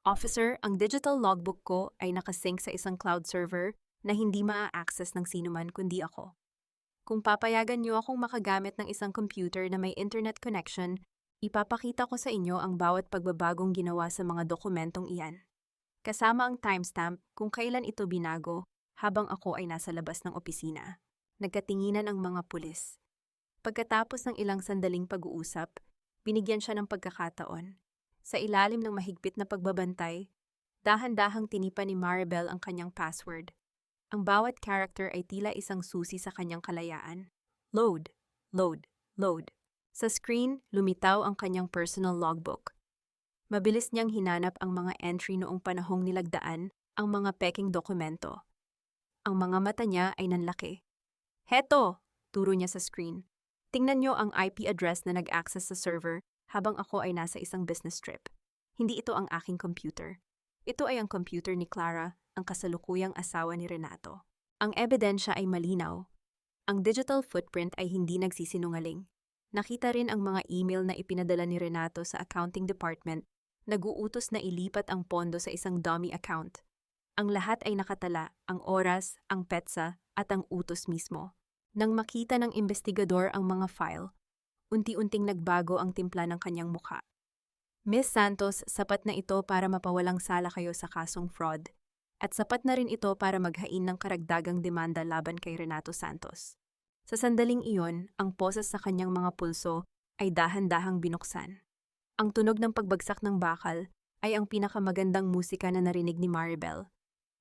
Officer, ang digital logbook ko ay nakasync sa isang cloud server na hindi maa-access ng sinuman kundi ako. Kung papayagan niyo akong makagamit ng isang computer na may internet connection, ipapakita ko sa inyo ang bawat pagbabagong ginawa sa mga dokumentong iyan. Kasama ang timestamp kung kailan ito binago habang ako ay nasa labas ng opisina. Nagkatinginan ang mga pulis. Pagkatapos ng ilang sandaling pag-uusap, binigyan siya ng pagkakataon. Sa ilalim ng mahigpit na pagbabantay, dahan-dahang tinipan ni Maribel ang kanyang password. Ang bawat character ay tila isang susi sa kanyang kalayaan. Load, load, load. Sa screen, lumitaw ang kanyang personal logbook. Mabilis niyang hinanap ang mga entry noong panahong nilagdaan ang mga peking dokumento. Ang mga mata niya ay nanlaki. Heto! Turo niya sa screen. Tingnan niyo ang IP address na nag-access sa server habang ako ay nasa isang business trip. Hindi ito ang aking computer. Ito ay ang computer ni Clara, ang kasalukuyang asawa ni Renato. Ang ebidensya ay malinaw. Ang digital footprint ay hindi nagsisinungaling. Nakita rin ang mga email na ipinadala ni Renato sa accounting department, nag-uutos na ilipat ang pondo sa isang dummy account. Ang lahat ay nakatala, ang oras, ang petsa, at ang utos mismo. Nang makita ng investigador ang mga file, unti-unting nagbago ang timpla ng kanyang mukha. Miss Santos, sapat na ito para mapawalang sala kayo sa kasong fraud. At sapat na rin ito para maghain ng karagdagang demanda laban kay Renato Santos. Sa sandaling iyon, ang poses sa kanyang mga pulso ay dahan-dahang binuksan. Ang tunog ng pagbagsak ng bakal ay ang pinakamagandang musika na narinig ni Maribel.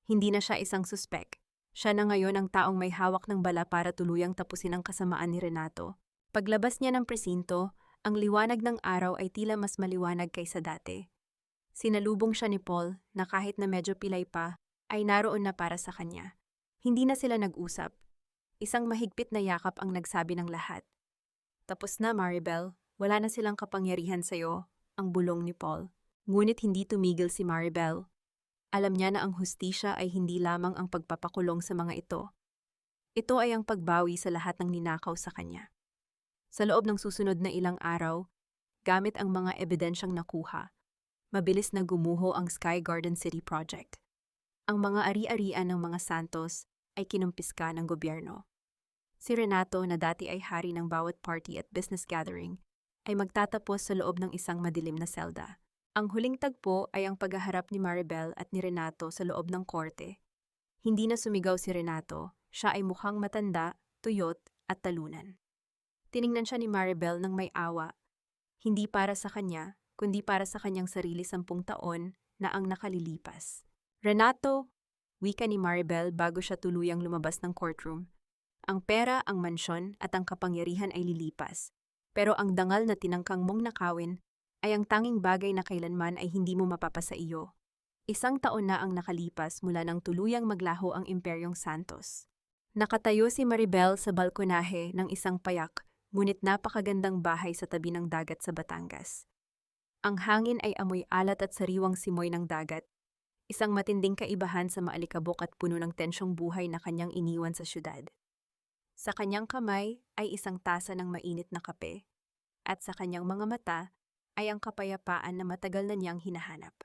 Hindi na siya isang suspek. Siya na ngayon ang taong may hawak ng bala para tuluyang tapusin ang kasamaan ni Renato. Paglabas niya ng presinto, ang liwanag ng araw ay tila mas maliwanag kaysa dati. Sinalubong siya ni Paul na kahit na medyo pilay pa, ay naroon na para sa kanya. Hindi na sila nag-usap. Isang mahigpit na yakap ang nagsabi ng lahat. Tapos na, Maribel. Wala na silang kapangyarihan sa'yo, ang bulong ni Paul. Ngunit hindi tumigil si Maribel. Alam niya na ang hustisya ay hindi lamang ang pagpapakulong sa mga ito. Ito ay ang pagbawi sa lahat ng ninakaw sa kanya. Sa loob ng susunod na ilang araw, gamit ang mga ebidensyang nakuha, mabilis na gumuho ang Sky Garden City Project. Ang mga ari-arian ng mga Santos ay kinumpiska ng gobyerno. Si Renato na dati ay hari ng bawat party at business gathering ay magtatapos sa loob ng isang madilim na selda. Ang huling tagpo ay ang paghaharap ni Maribel at ni Renato sa loob ng korte. Hindi na sumigaw si Renato, siya ay mukhang matanda, tuyot at talunan. Tiningnan siya ni Maribel ng may awa, hindi para sa kanya, kundi para sa kanyang sarili 10 taon na ang nakalilipas. Renato, wika ni Maribel bago siya tuluyang lumabas ng courtroom. Ang pera, ang mansyon at ang kapangyarihan ay lilipas. Pero ang dangal na tinangkang mong nakawin ay ang tanging bagay na kailanman ay hindi mo mapapasa iyo. 1 taon na ang nakalipas mula nang tuluyang maglaho ang Imperyong Santos. Nakatayo si Maribel sa balkonahe ng isang payak, ngunit napakagandang bahay sa tabi ng dagat sa Batangas. Ang hangin ay amoy alat at sariwang simoy ng dagat. Isang matinding kaibahan sa maalikabok at puno ng tensyong buhay na kanyang iniwan sa syudad. Sa kanyang kamay ay isang tasa ng mainit na kape, at sa kanyang mga mata ay ang kapayapaan na matagal na niyang hinahanap.